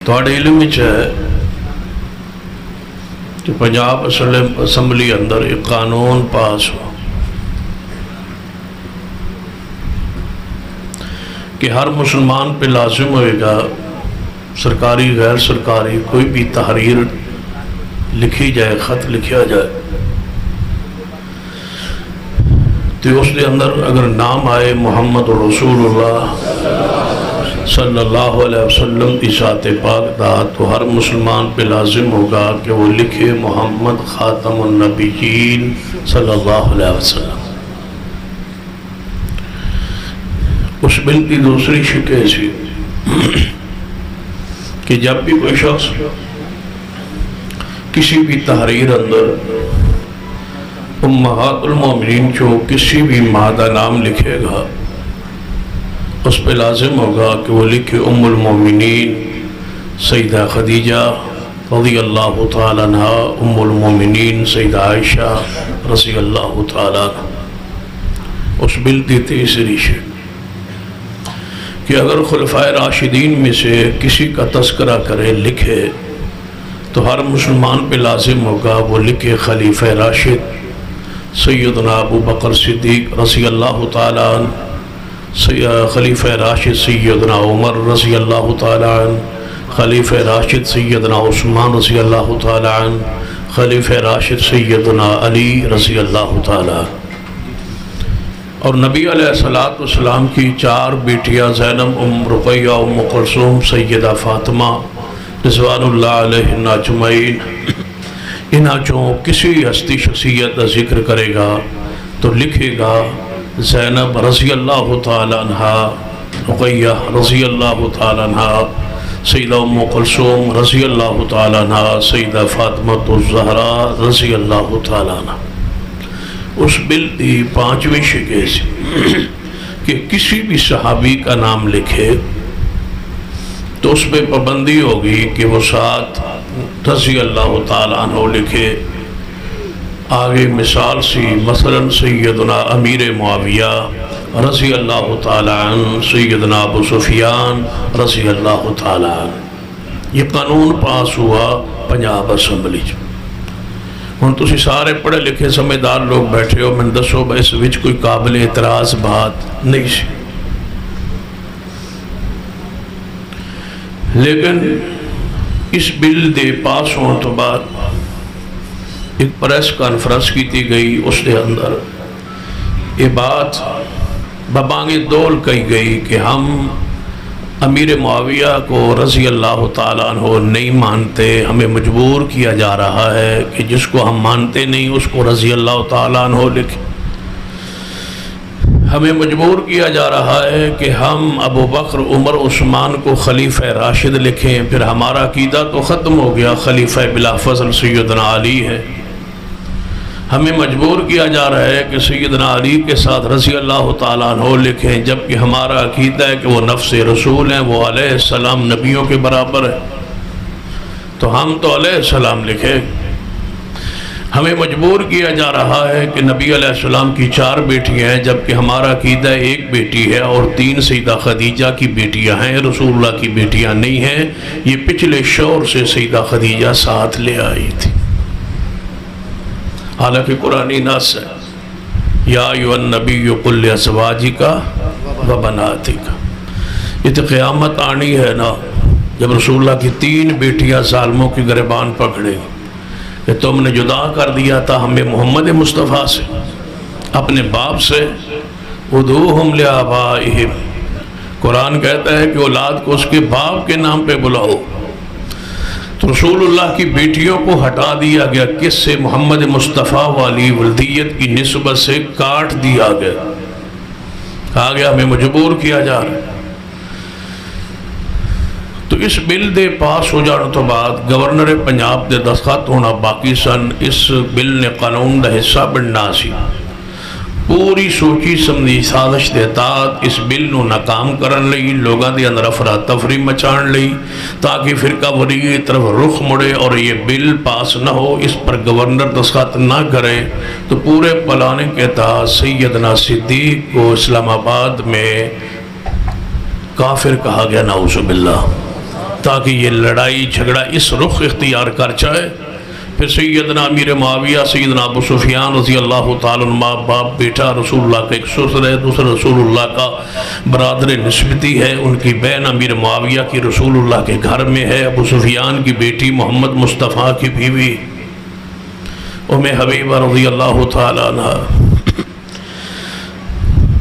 تھوڑے علم وچ ہے کہ پنجاب اسمبلی اندر ایک قانون پاس ہو کہ ہر مسلمان پہ لازم ہوئے گا سرکاری غیر سرکاری کوئی بھی تحریر لکھی جائے، خط لکھیا جائے تو اس کے اندر اگر نام آئے محمد رسول اللہ صلی اللہ علیہ وسلم کی ذات پاک دا تو ہر مسلمان پہ لازم ہوگا کہ وہ لکھے محمد خاتم النبیین صلی اللہ علیہ وسلم۔ اس بل کی دوسری شکل سی کہ جب بھی کوئی شخص کسی بھی تحریر اندر امہات المومنین جو کسی بھی مادہ نام لکھے گا اس پہ لازم ہوگا کہ وہ لکھے ام المومنین سیدہ خدیجہ رضی اللہ تعالیٰ عنہ، ام المومنین سیدہ عائشہ رضی اللہ تعالیٰ عنہ۔ اس بل کی تیسری شکل کہ اگر خلفائے راشدین میں سے کسی کا تذکرہ کرے لکھے تو ہر مسلمان پہ لازم ہوگا وہ لکھے خلیفہ راشد سیدنا ابو بکر صدیق رضی اللہ تعالیٰ عنہ، خلیفہ راشد سیدنا عمر رضی اللہ تعالیٰ عنہ، خلیفہ راشد سیدنا عثمان رضی اللہ تعالیٰ عنہ، خلیفہ راشد سیدنا علی رضی اللہ تعالیٰ عنہ۔ اور نبی علیہ السلام کی چار بیٹیاں زینب، ام رقیہ، ام کلثوم، سیدہ فاطمہ رضوان اللہ علیہن اجمعین، انہاں چوں کسی ہستی شخصیت کا ذکر کرے گا تو لکھے گا زینب رضی اللہ تعالیٰ عنہ، رقیہ رضی اللہ تعالیٰ عنہ، سیدہ ام کلثوم رضی اللہ تعالیٰ عنہ، سیدہ فاطمہ الزہرا رضی اللہ تعالیٰ عنہ۔ اس بل کی پانچویں شکل سے کہ کسی بھی صحابی کا نام لکھے تو اس پہ پابندی ہوگی کہ وہ ساتھ رضی اللہ تعالیٰ عنہ لکھے۔ آگے مثال سی مثلا سیدنا امیر معاویہ رضی اللہ تعالیٰ عنہ، سیدنا ابو سفیان رضی اللہ تعالیٰ عنہ۔ یہ قانون پاس ہوا پنجاب اسمبلی۔ ہن تسی سارے پڑھے لکھے سمجھدار لوگ بیٹھے ہو، میں دسو اس وچ کوئی قابل اعتراض بات نہیں سی، لیکن اس بل دے پاس ہونے تو بعد ایک پریس کانفرنس کی گئی، اس کے اندر یہ بات ببانگ دول کہی گئی کہ ہم امیر معاویہ کو رضی اللہ تعالیٰ عنہ نہیں مانتے، ہمیں مجبور کیا جا رہا ہے کہ جس کو ہم مانتے نہیں اس کو رضی اللہ تعالیٰ عنہ لکھیں۔ ہمیں مجبور کیا جا رہا ہے کہ ہم ابو بکر عمر عثمان کو خلیفہ راشد لکھیں، پھر ہمارا عقیدہ تو ختم ہو گیا، خلیفہ بلا فضل سیدنا علی ہے۔ ہمیں مجبور کیا جا رہا ہے کہ سیدنا علی کے ساتھ رضی اللہ تعالیٰ عنہ لکھیں، جبکہ ہمارا عقیدہ ہے کہ وہ نفس رسول ہیں، وہ علیہ السلام نبیوں کے برابر ہے، تو ہم تو علیہ السلام لکھیں۔ ہمیں مجبور کیا جا رہا ہے کہ نبی علیہ السلام کی چار بیٹیاں ہیں، جبکہ ہمارا عقیدہ ایک بیٹی ہے اور تین سیدہ خدیجہ کی بیٹیاں ہیں، رسول اللہ کی بیٹیاں نہیں ہیں۔ یہ پچھلے شور سے سیدہ خدیجہ ساتھ لے آئی تھی، حالانکہ قرآنی نص ہے یا ایھا النبی قل لازواجک و بناتک۔ یہ تو قیامت آنی ہے نا، جب رسول اللہ کی تین بیٹیاں ظالموں کی گریبان پکڑے کہ تم نے جدا کر دیا تھا ہمیں محمد مصطفیٰ سے، اپنے باپ سے، ادعوہم لآبائہم۔ قرآن کہتا ہے کہ اولاد کو اس کے باپ کے نام پہ بلاؤ، تو رسول اللہ کی بیٹیوں کو ہٹا دیا گیا، کس سے؟ محمد مصطفیٰ والی ولدیت کی نسبت سے کاٹ دیا گیا، کہا گیا ہمیں مجبور کیا جا رہا ہے۔ تو اس بل دے پاس ہو جانے تو بعد گورنر پنجاب دے دستخط ہونا باقی سن، اس بل نے قانون دا حصہ بننا سی۔ پوری سوچی سمجھی سازش دے تحت اس بل نو ناکام کرن لئی، لوگاں دے اندر افراتفری مچان لئی تاکہ فرقہ واریت طرف رخ مڑے اور یہ بل پاس نہ ہو، اس پر گورنر دستخط نہ کرے، تو پورے پلاننگ کے تحت سیدنا صدیق کو اسلام آباد میں کافر کہا گیا، نعوذ باللہ۔ تاکہ یہ لڑائی جھگڑا اس رخ اختیار کر جائے۔ پھر سیدنا امیر معاویہ سیدنا ابو سفیان رضی اللہ تعالیٰ عنہ، باپ بیٹا، رسول اللہ کا ایک سسر ہے، دوسرا رسول اللہ کا برادر نسبتی ہے، ان کی بہن امیر معاویہ کی رسول اللہ کے گھر میں ہے، ابو سفیان کی بیٹی محمد مصطفیٰ کی بیوی ام حبیبہ رضی اللہ تعالیٰ عنہ۔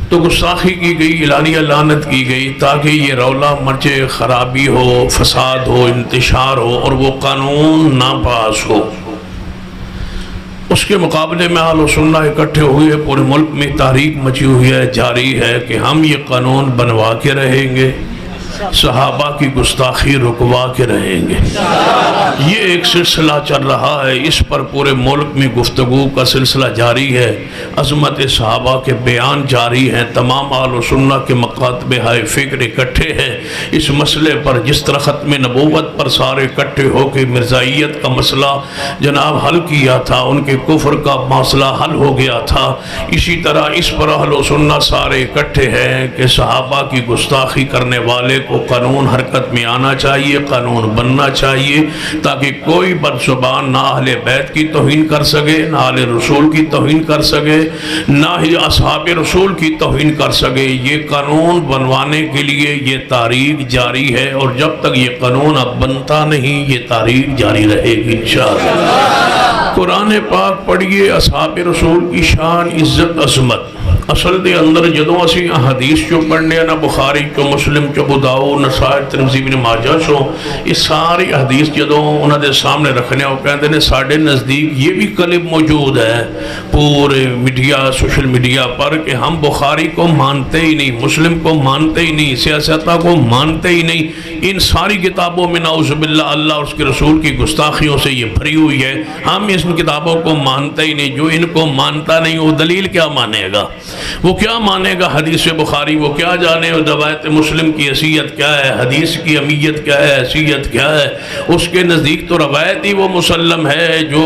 تو گستاخی کی گئی، اعلانیہ لعنت کی گئی تاکہ یہ رولا مرچے، خرابی ہو، فساد ہو، انتشار ہو اور وہ قانون نہ پاس ہو۔ اس کے مقابلے میں اہل سنہ اکٹھے ہوئے، پورے ملک میں تحریک مچی ہوئی ہے، جاری ہے کہ ہم یہ قانون بنوا کے رہیں گے، صحابہ کی گستاخی رکوا کے رہیں گے۔ یہ ایک سلسلہ چل رہا ہے، اس پر پورے ملک میں گفتگو کا سلسلہ جاری ہے، عظمت صحابہ کے بیان جاری ہیں، تمام اہل سنہ کے مکاتب ہائے فکر اکٹھے ہیں اس مسئلے پر۔ جس طرح ختم نبوت پر سارے اکٹھے ہو کے مرزائیت کا مسئلہ جناب حل کیا تھا، ان کے کفر کا مسئلہ حل ہو گیا تھا، اسی طرح اس پر اہل سنہ سارے اکٹھے ہیں کہ صحابہ کی گستاخی کرنے والے کو قانون حرکت میں آنا چاہیے، قانون بننا چاہیے، تاکہ کوئی بدزبان نہ اہل بیت کی توہین کر سکے، نہ اہل رسول کی توہین کر سکے، نہ ہی اصحاب رسول کی توہین کر سکے۔ یہ قانون بنوانے کے لیے یہ تاریخ جاری ہے، اور جب تک یہ قانون اب بنتا نہیں یہ تاریخ جاری رہے گی انشاءاللہ۔ قرآن پاک پڑھیے، اصحاب رسول کی شان، عزت، عظمت۔ اصل دے اندر جدوں اسی حدیث چو پڑھنے نہ بخاری چو، مسلم چو، ابو داؤد، نسائی، ترمذی، ابن ماجہ چو، اس ساری حدیث جدوں انہاں دے سامنے رکھنے ہو کہندے نے ساڑھے نزدیک یہ بھی کلپ موجود ہے پورے میڈیا، سوشل میڈیا پر، کہ ہم بخاری کو مانتے ہی نہیں، مسلم کو مانتے ہی نہیں، سیاستہ کو مانتے ہی نہیں۔ ان ساری کتابوں میں نعوذ باللہ اللہ اور اس کے رسول کی گستاخیوں سے یہ بھری ہوئی ہے، ہم اس کتابوں کو مانتے ہی نہیں۔ جو ان کو مانتا نہیں وہ دلیل کیا مانے گا؟ وہ کیا مانے گا حدیث بخاری؟ وہ کیا جانے روایت مسلم کی حیثیت کیا ہے، حدیث کی اہمیت کیا ہے، حیثیت کیا ہے؟ اس کے نزدیک تو روایت ہی وہ مسلم ہے جو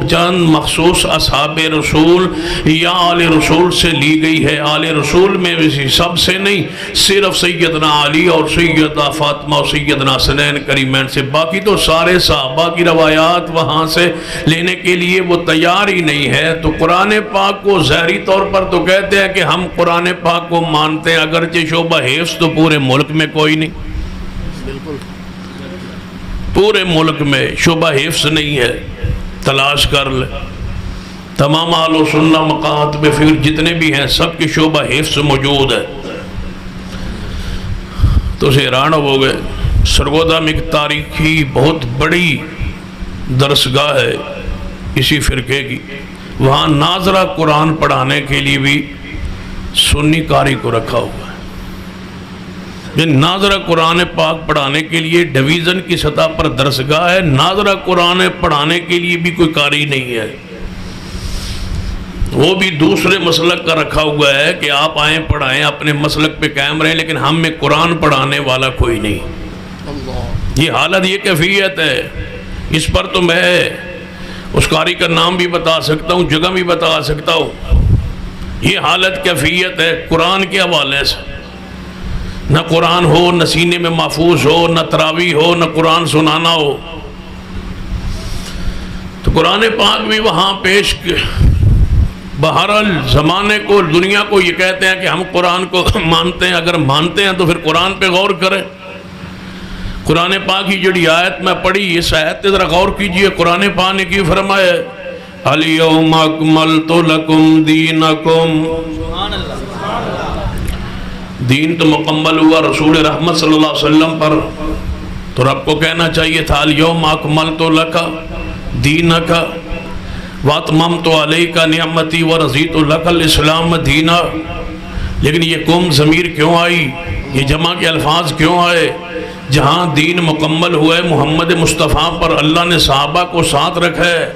چند مخصوص اصحاب رسول یا آل رسول سے لی گئی ہے۔ آل رسول میں سب سے نہیں، صرف سیدنا علی اور سیدہ فاطمہ اور سیدنا حسنین کریمین سے، باقی تو سارے صحابہ کی روایات وہاں سے لینے کے لیے وہ تیار ہی نہیں ہے۔ تو قرآن پاک کو ظاہری طور پر تو کہتے ہیں کہ ہم قرآن پاک کو مانتے ہیں، اگرچہ شعبہ حفظ تو پورے ملک میں کوئی نہیں، پورے ملک میں شعبہ حفظ نہیں ہے، تلاش کر لے۔ تمام اہل سنہ مکاتب فکر جتنے بھی ہیں سب کی شعبہ حفظ موجود ہے۔ تو اسے حیران ہو گئے۔ سرگودا میں ایک تاریخی بہت بڑی درسگاہ ہے اسی فرقے کی، وہاں ناظرہ قرآن پڑھانے کے لیے بھی سنی قاری کو رکھا ہوا ہے۔ ناظرہ قرآن پاک پڑھانے کے لیے ڈویژن کی سطح پر درسگاہ ہے، ناظرہ قرآن پڑھانے کے لیے بھی کوئی قاری نہیں ہے، وہ بھی دوسرے مسلک کا رکھا ہوا ہے کہ آپ آئیں پڑھائیں، اپنے مسلک پہ قائم رہیں، لیکن ہم میں قرآن پڑھانے والا کوئی نہیں۔ یہ حالت، یہ کیفیت ہے۔ اس پر تو میں اس قاری کا نام بھی بتا سکتا ہوں، جگہ بھی بتا سکتا ہوں۔ یہ حالت کیفیت ہے قرآن کے حوالے سے، نہ قرآن ہو، نہ سینے میں محفوظ ہو، نہ تراویح ہو، نہ قرآن سنانا ہو۔ تو قرآن پاک بھی وہاں پیش، بہرحال زمانے کو، دنیا کو یہ کہتے ہیں کہ ہم قرآن کو مانتے ہیں۔ اگر مانتے ہیں تو پھر قرآن پہ غور کریں۔ قرآن پاک کی جڑی آیت میں پڑھی، اس آیت ذرا غور کیجئے۔ قرآن پاک نے کی فرمایا، الیوم اکملت لکم دینکم، دین تو مکمل ہوا رسول رحمت صلی اللہ علیہ وسلم پر، تو رب کو کہنا چاہیے تھا الیوم اکملت لک دینک واتممت علیک نعمتی ورضیت لک الاسلام دینا۔ لیکن یہ قوم ضمیر کیوں آئی، یہ جمع کے الفاظ کیوں آئے؟ جہاں دین مکمل ہوئے محمد مصطفیٰ پر، اللہ نے صحابہ کو ساتھ رکھا ہے۔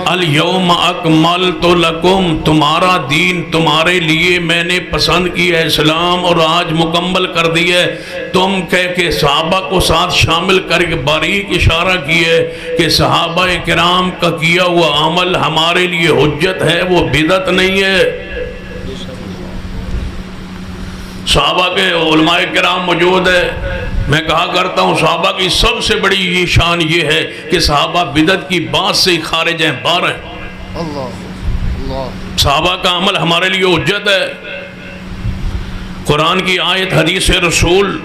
الیوم اکملت لکم، تمہارا دین تمہارے لیے میں نے پسند کیا ہے اسلام، اور آج مکمل کر دیا ہے۔ تم کہہ کے صحابہ کو ساتھ شامل کر کے باریک اشارہ کیے کہ صحابہ کرام کا کیا ہوا عمل ہمارے لیے حجت ہے، وہ بدعت نہیں ہے۔ صحابہ کے علماء کرام موجود ہے، میں کہا کرتا ہوں صحابہ کی سب سے بڑی یہ شان یہ ہے کہ صحابہ بدعت کی بات سے ہی خارج ہیں، باہر ہیں۔ صحابہ کا عمل ہمارے لیے حجت ہے۔ قرآن کی آیت، حدیث رسول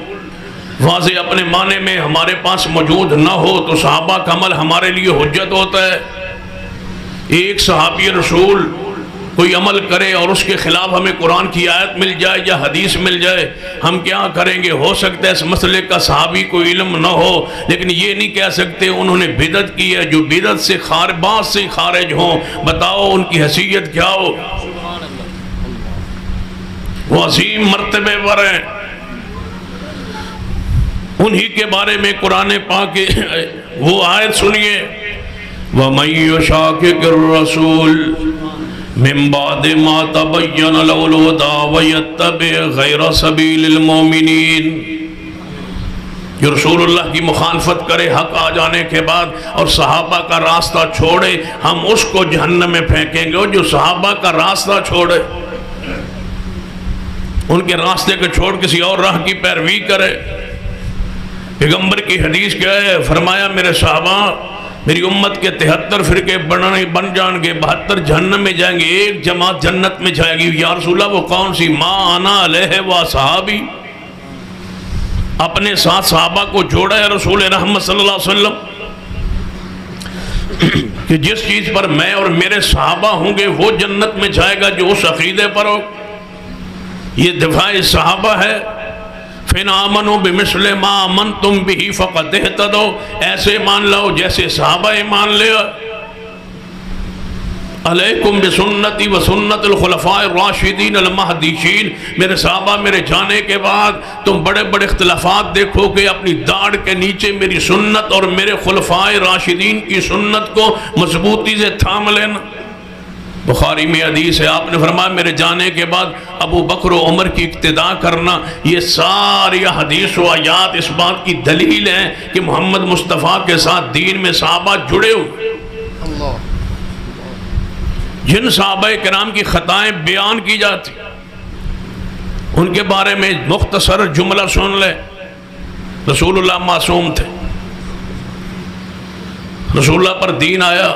واضح اپنے معنی میں ہمارے پاس موجود نہ ہو تو صحابہ کا عمل ہمارے لیے حجت ہوتا ہے۔ ایک صحابی رسول کوئی عمل کرے اور اس کے خلاف ہمیں قرآن کی آیت مل جائے یا حدیث مل جائے، ہم کیا کریں گے؟ ہو سکتا ہے اس مسئلے کا صحابی کو علم نہ ہو، لیکن یہ نہیں کہہ سکتے انہوں نے بدعت کی ہے۔ جو بدعت سے بات سے خارج ہوں، بتاؤ ان کی حیثیت کیا ہو؟ وہ عظیم مرتبے پر ہیں۔ انہی کے بارے میں قرآن پاک وہ آیت سنیے، وَمَن يُشَاقِقِ الرَّسُولَ مِن بَعْدِ مَا تَبَيَّنَ لَهُ الْهُدَىٰ وَيَتَّبِعْ غَيْرَ سَبِيلِ الْمُؤْمِنِينَ، جو رسول اللہ کی مخالفت کرے حق آ جانے کے بعد اور صحابہ کا راستہ چھوڑے، ہم اس کو جہنم میں پھینکیں گے۔ اور جو صحابہ کا راستہ چھوڑے، ان کے راستے کو چھوڑ کسی اور راہ کی پیروی کرے، پیغمبر کی حدیث کیا ہے؟ فرمایا میرے صحابہ، میری امت کے 73 فرقے بن جائیں گے، 72 جہنم میں جائیں گے، ایک جماعت جنت میں جائے گی۔ یا رسول اللہ وہ کون سی؟ ما انا علیہ و صحابی، اپنے ساتھ صحابہ کو جوڑا ہے رسول رحمت صلی اللہ علیہ وسلم کہ جس چیز پر میں اور میرے صحابہ ہوں گے وہ جنت میں جائے گا جو اس عقیدے پر ہو۔ یہ دفاع صحابہ ہے۔ فَإِنْ آمَنُوا بِمِثْلِ مَا آمَنْتُمْ بِهِ فَقَدْ اهْتَدَوْا، ایسے مان لو جیسے صحابہ ایمان لیا۔ علیکم بسنتی و سنت الخلفاء الراشدین المہدیین، میرے صحابہ میرے جانے کے بعد تم بڑے بڑے اختلافات دیکھو کہ اپنی داڑھ کے نیچے میری سنت اور میرے خلفاء راشدین کی سنت کو مضبوطی سے تھام لینا۔ بخاری میں حدیث ہے، آپ نے فرمایا میرے جانے کے بعد ابو بکر و عمر کی اقتداء کرنا۔ یہ ساری حدیث و آیات اس بات کی دلیل ہیں کہ محمد مصطفیٰ کے ساتھ دین میں صحابہ جڑے ہوئے۔ جن صحابہ کرام کی خطائیں بیان کی جاتی ان کے بارے میں مختصر جملہ سن لے۔ رسول اللہ معصوم تھے، رسول اللہ پر دین آیا،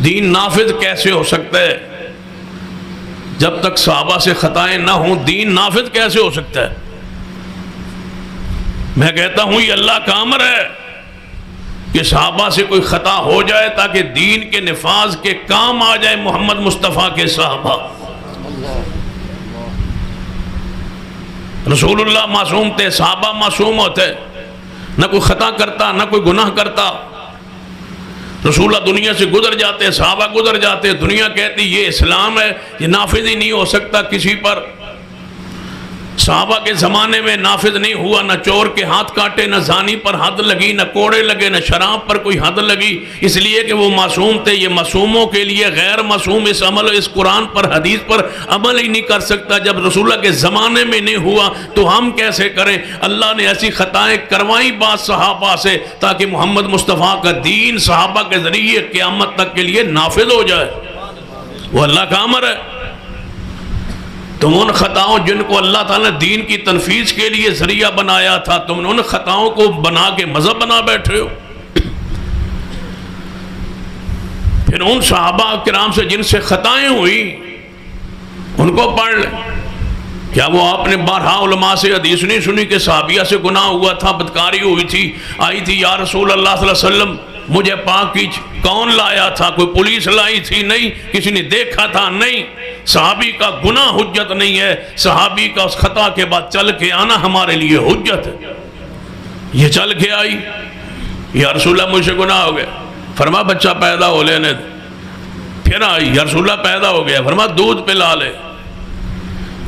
دین نافذ کیسے ہو سکتا ہے؟ جب تک صحابہ سے خطائیں نہ ہوں دین نافذ کیسے ہو سکتا ہے؟ میں کہتا ہوں یہ اللہ کا امر ہے کہ صحابہ سے کوئی خطا ہو جائے تاکہ دین کے نفاذ کے کام آ جائے محمد مصطفیٰ کے صحابہ۔ رسول اللہ معصوم تھے، صحابہ معصوم ہوتے، نہ کوئی خطا کرتا نہ کوئی گناہ کرتا۔ رسول اللہ دنیا سے گزر جاتے، صحابہ گزر جاتے، دنیا کہتی یہ اسلام ہے، یہ نافذ ہی نہیں ہو سکتا کسی پر۔ صحابہ کے زمانے میں نافذ نہیں ہوا، نہ چور کے ہاتھ کاٹے، نہ زانی پر حد لگی، نہ کوڑے لگے، نہ شراب پر کوئی حد لگی، اس لیے کہ وہ معصوم تھے۔ یہ معصوموں کے لیے غیر معصوم اس عمل، اس قرآن پر حدیث پر عمل ہی نہیں کر سکتا۔ جب رسول اللہ کے زمانے میں نہیں ہوا تو ہم کیسے کریں؟ اللہ نے ایسی خطائیں کروائیں بعض صحابہ سے تاکہ محمد مصطفیٰ کا دین صحابہ کے ذریعے قیامت تک کے لیے نافذ ہو جائے۔ وہ اللہ کا امر ہے۔ تم ان خطاؤں جن کو اللہ تعالیٰ نے دین کی تنفیذ کے لیے ذریعہ بنایا تھا، تم نے ان خطاؤں کو بنا کے مذہب بنا بیٹھے ہو۔ پھر ان صحابہ کرام سے جن سے خطائیں ہوئی ان کو پڑھ لیں۔ کیا وہ آپ نے بارہا علماء سے حدیث نہیں سنی کہ صحابیہ سے گناہ ہوا تھا، بدکاری ہوئی تھی، آئی تھی یا رسول اللہ صلی اللہ علیہ وسلم مجھے پاک کیج؟ کون لایا تھا؟ کوئی پولیس لائی تھی؟ نہیں۔ کسی نے دیکھا تھا؟ نہیں۔ صحابی کا گناہ حجت نہیں ہے، صحابی کا اس خطا کے بعد چل کے آنا ہمارے لیے حجت ہے۔ یہ چل کے آئی، یا رسول اللہ مجھ سے گناہ ہو گیا، فرما بچہ پیدا ہو لینے دے۔ پھر آئی، یا رسول اللہ پیدا ہو گیا، فرما دودھ پلا لے۔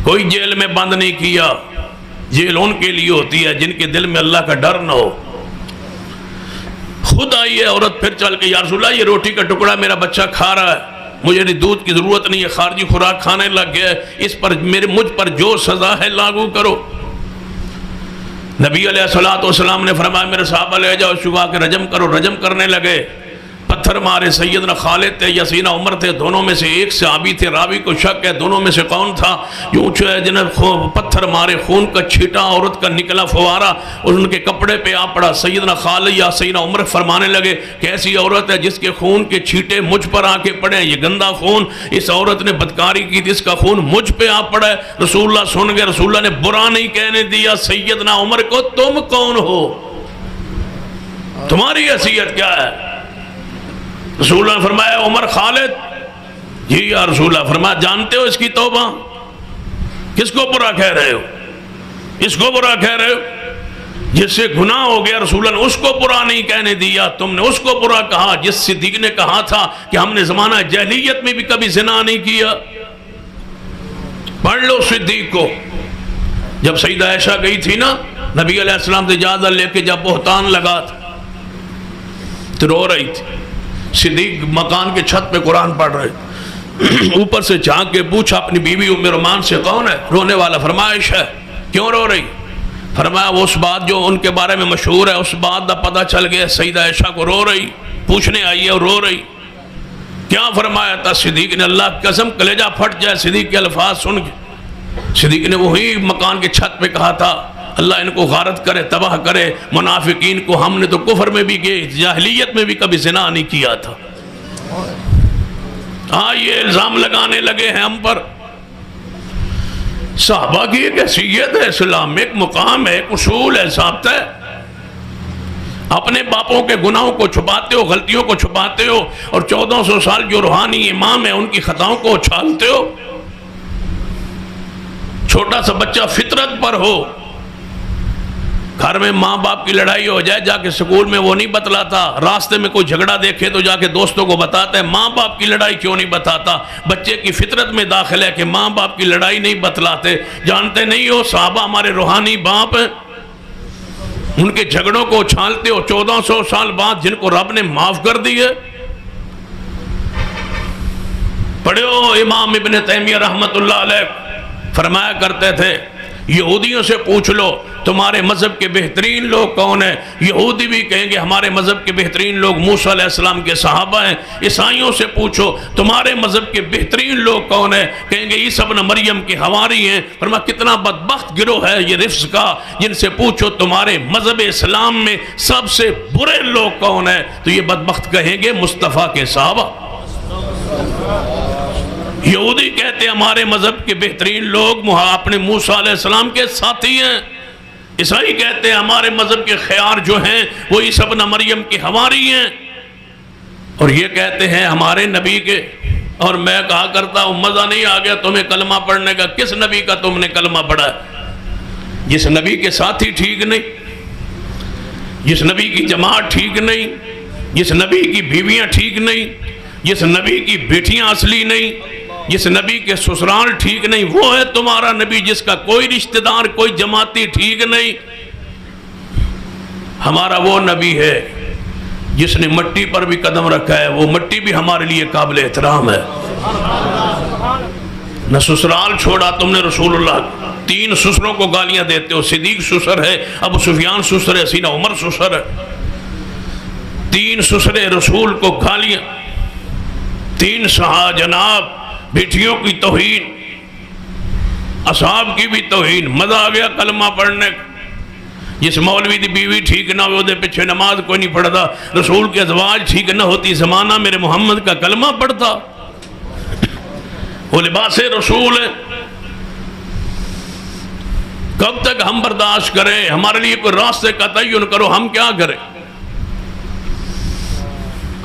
کوئی جیل میں بند نہیں کیا، جیل ان کے لیے ہوتی ہے جن کے دل میں اللہ کا ڈر نہ ہو۔ خود آئی ہے عورت، پھر چل کے یا رسول اللہ یہ روٹی کا ٹکڑا میرا بچہ کھا رہا ہے، مجھے دودھ کی ضرورت نہیں ہے، خارجی خوراک کھانے لگ گیا ہے، اس پر مجھ پر جو سزا ہے لاگو کرو۔ نبی علیہ الصلوۃ والسلام نے فرمایا میرے صحابہ لے جاؤ، شبہ کے رجم کرو، رجم کرنے لگے۔ پتھر مارے سیدنا خالد تھے یا سیدنا عمر تھے، دونوں میں سے ایک صحابی تھے، راوی کو شک ہے دونوں میں سے کون تھا جو پتھر مارے، خون کا چھیٹا عورت کا نکلا فوارہ اور ان کے کپڑے پہ آ پڑا۔ سیدنا خالد یا سیدنا عمر فرمانے لگے کہ ایسی عورت ہے جس کے خون کے چھیٹے مجھ پر آ کے پڑے، یہ گندا خون، اس عورت نے بدکاری کی، جس کا خون مجھ پہ آ پڑا ہے۔ رسول اللہ سن گئے، رسول اللہ نے برا نہیں کہنے دیا سیدنا عمر کو، تم کون ہو، تمہاری حیثیت کیا ہے؟ رسول اللہ نے فرمایا عمر خالد۔ جی یا رسول اللہ۔ فرمایا جانتے ہو اس کی توبہ، کس کو برا کہہ رہے ہو، اس کو برا کہہ رہے ہو؟ جس سے گناہ ہو گیا رسول اللہ نے اس کو برا نہیں کہنے دیا، تم نے اس کو برا کہا جس صدیق نے کہا تھا کہ ہم نے زمانہ جاہلیت میں بھی کبھی زنا نہیں کیا۔ پڑھ لو صدیق کو، جب سیدہ عائشہ گئی تھی نا نبی علیہ السلام سے اجازت لے کے، جب بہتان لگا تھا تو رو رہی تھی، صدیق مکان کے چھت پہ قرآن پڑھ رہے، اوپر سے جھانک کے پوچھا اپنی بیوی ام رومان سے کون ہے رونے والا؟ فرمایا عائشہ ہے۔ کیوں رو رہی؟ فرمایا وہ اس بات جو ان کے بارے میں مشہور ہے، اس بات کا پتہ چل گیا، سیدہ عائشہ کو رو رہی، پوچھنے آئی ہے اور رو رہی۔ کیا فرمایا تھا صدیق نے؟ اللہ کی قسم کلیجہ پھٹ جائے صدیق کے الفاظ سن کے۔ صدیق نے وہی مکان کے چھت پہ کہا تھا اللہ ان کو غارت کرے، تباہ کرے، منافقین کو، ہم نے تو کفر میں بھی گئے، جاہلیت میں بھی کبھی زنا نہیں کیا تھا۔ یہ الزام لگانے لگے ہیں ہم پر۔ صحابہ کی ایک حیثیت ہے اسلام میں، ایک مقام ہے، ایک اصول ہے، ضابطہ ہے۔ اپنے باپوں کے گناہوں کو چھپاتے ہو، غلطیوں کو چھپاتے ہو، اور 1400 سال جو روحانی امام ہے ان کی خطاؤں کو اچھالتے ہو۔ چھوٹا سا بچہ فطرت پر ہو، گھر میں ماں باپ کی لڑائی ہو جائے، جا کے سکول میں وہ نہیں بتلاتا، راستے میں کوئی جھگڑا دیکھے تو جا کے دوستوں کو بتاتا ہے، ماں باپ کی لڑائی کیوں نہیں بتاتا؟ بچے کی فطرت میں داخل ہے کہ ماں باپ کی لڑائی نہیں بتلاتے۔ جانتے نہیں ہو صحابہ ہمارے روحانی باپ ہیں، ان کے جھگڑوں کو اچھالتے ہو 1400 سال بعد، جن کو رب نے معاف کر دی ہے۔ پڑھو امام ابن تیمیہ رحمت اللہ علیہ فرمایا کرتے تھے یہودیوں سے پوچھ لو تمہارے مذہب کے بہترین لوگ کون ہیں، یہودی بھی کہیں گے ہمارے مذہب کے بہترین لوگ موسیٰ علیہ السلام کے صحابہ ہیں۔ عیسائیوں سے پوچھو تمہارے مذہب کے بہترین لوگ کون ہیں، کہیں گے عیسیٰ ابن مریم کے حواری ہیں۔ فرمایا کتنا بدبخت گروہ ہے یہ رفض کا، جن سے پوچھو تمہارے مذہب اسلام میں سب سے برے لوگ کون ہیں، تو یہ بدبخت کہیں گے مصطفیٰ کے صحابہ۔ یہودی کہتے ہیں ہمارے مذہب کے بہترین لوگ اپنے موسیٰ علیہ السلام کے ساتھی ہیں۔ عیسائی کہتے ہیں ہمارے مذہب کے خیار جو ہیں وہ عیسیٰ ابن مریم کے حواری ہیں، اور یہ کہتے ہیں ہمارے نبی کے۔ اور میں کہا کرتا ہوں مزہ نہیں آ گیا تمہیں کلمہ پڑھنے کا؟ کس نبی کا تم نے کلمہ پڑھا ہے؟ جس نبی کے ساتھی ٹھیک نہیں، جس نبی کی جماعت ٹھیک نہیں، جس نبی کی بیویاں ٹھیک نہیں، جس نبی کی بیٹیاں اصلی نہیں، جس نبی کے سسرال ٹھیک نہیں، وہ ہے تمہارا نبی جس کا کوئی رشتہ دار کوئی جماعتی ٹھیک نہیں۔ ہمارا وہ نبی ہے جس نے مٹی پر بھی قدم رکھا ہے، وہ مٹی بھی ہمارے لیے قابل احترام ہے۔ نہ سسرال چھوڑا تم نے رسول اللہ، 3 سسروں کو گالیاں دیتے ہو، صدیق سسر ہے، ابو سفیان سسر ہے، سیدنا عمر سسر ہے، 3 سسرے رسول کو گالیاں، 3 جناب، بیٹیوں کی توہین، اصحاب کی بھی توہین۔ مزہ آ گیا کلمہ پڑھنے کا؟ جس مولوی دی بیوی ٹھیک نہ ہو دے پیچھے نماز کوئی نہیں پڑھتا، رسول کے ازواج ٹھیک نہ ہوتی زمانہ میرے محمد کا کلمہ پڑھتا، وہ لباس رسول ہے۔ کب تک ہم برداشت کریں؟ ہمارے لیے کوئی راستے کا تعین کرو، ہم کیا کریں؟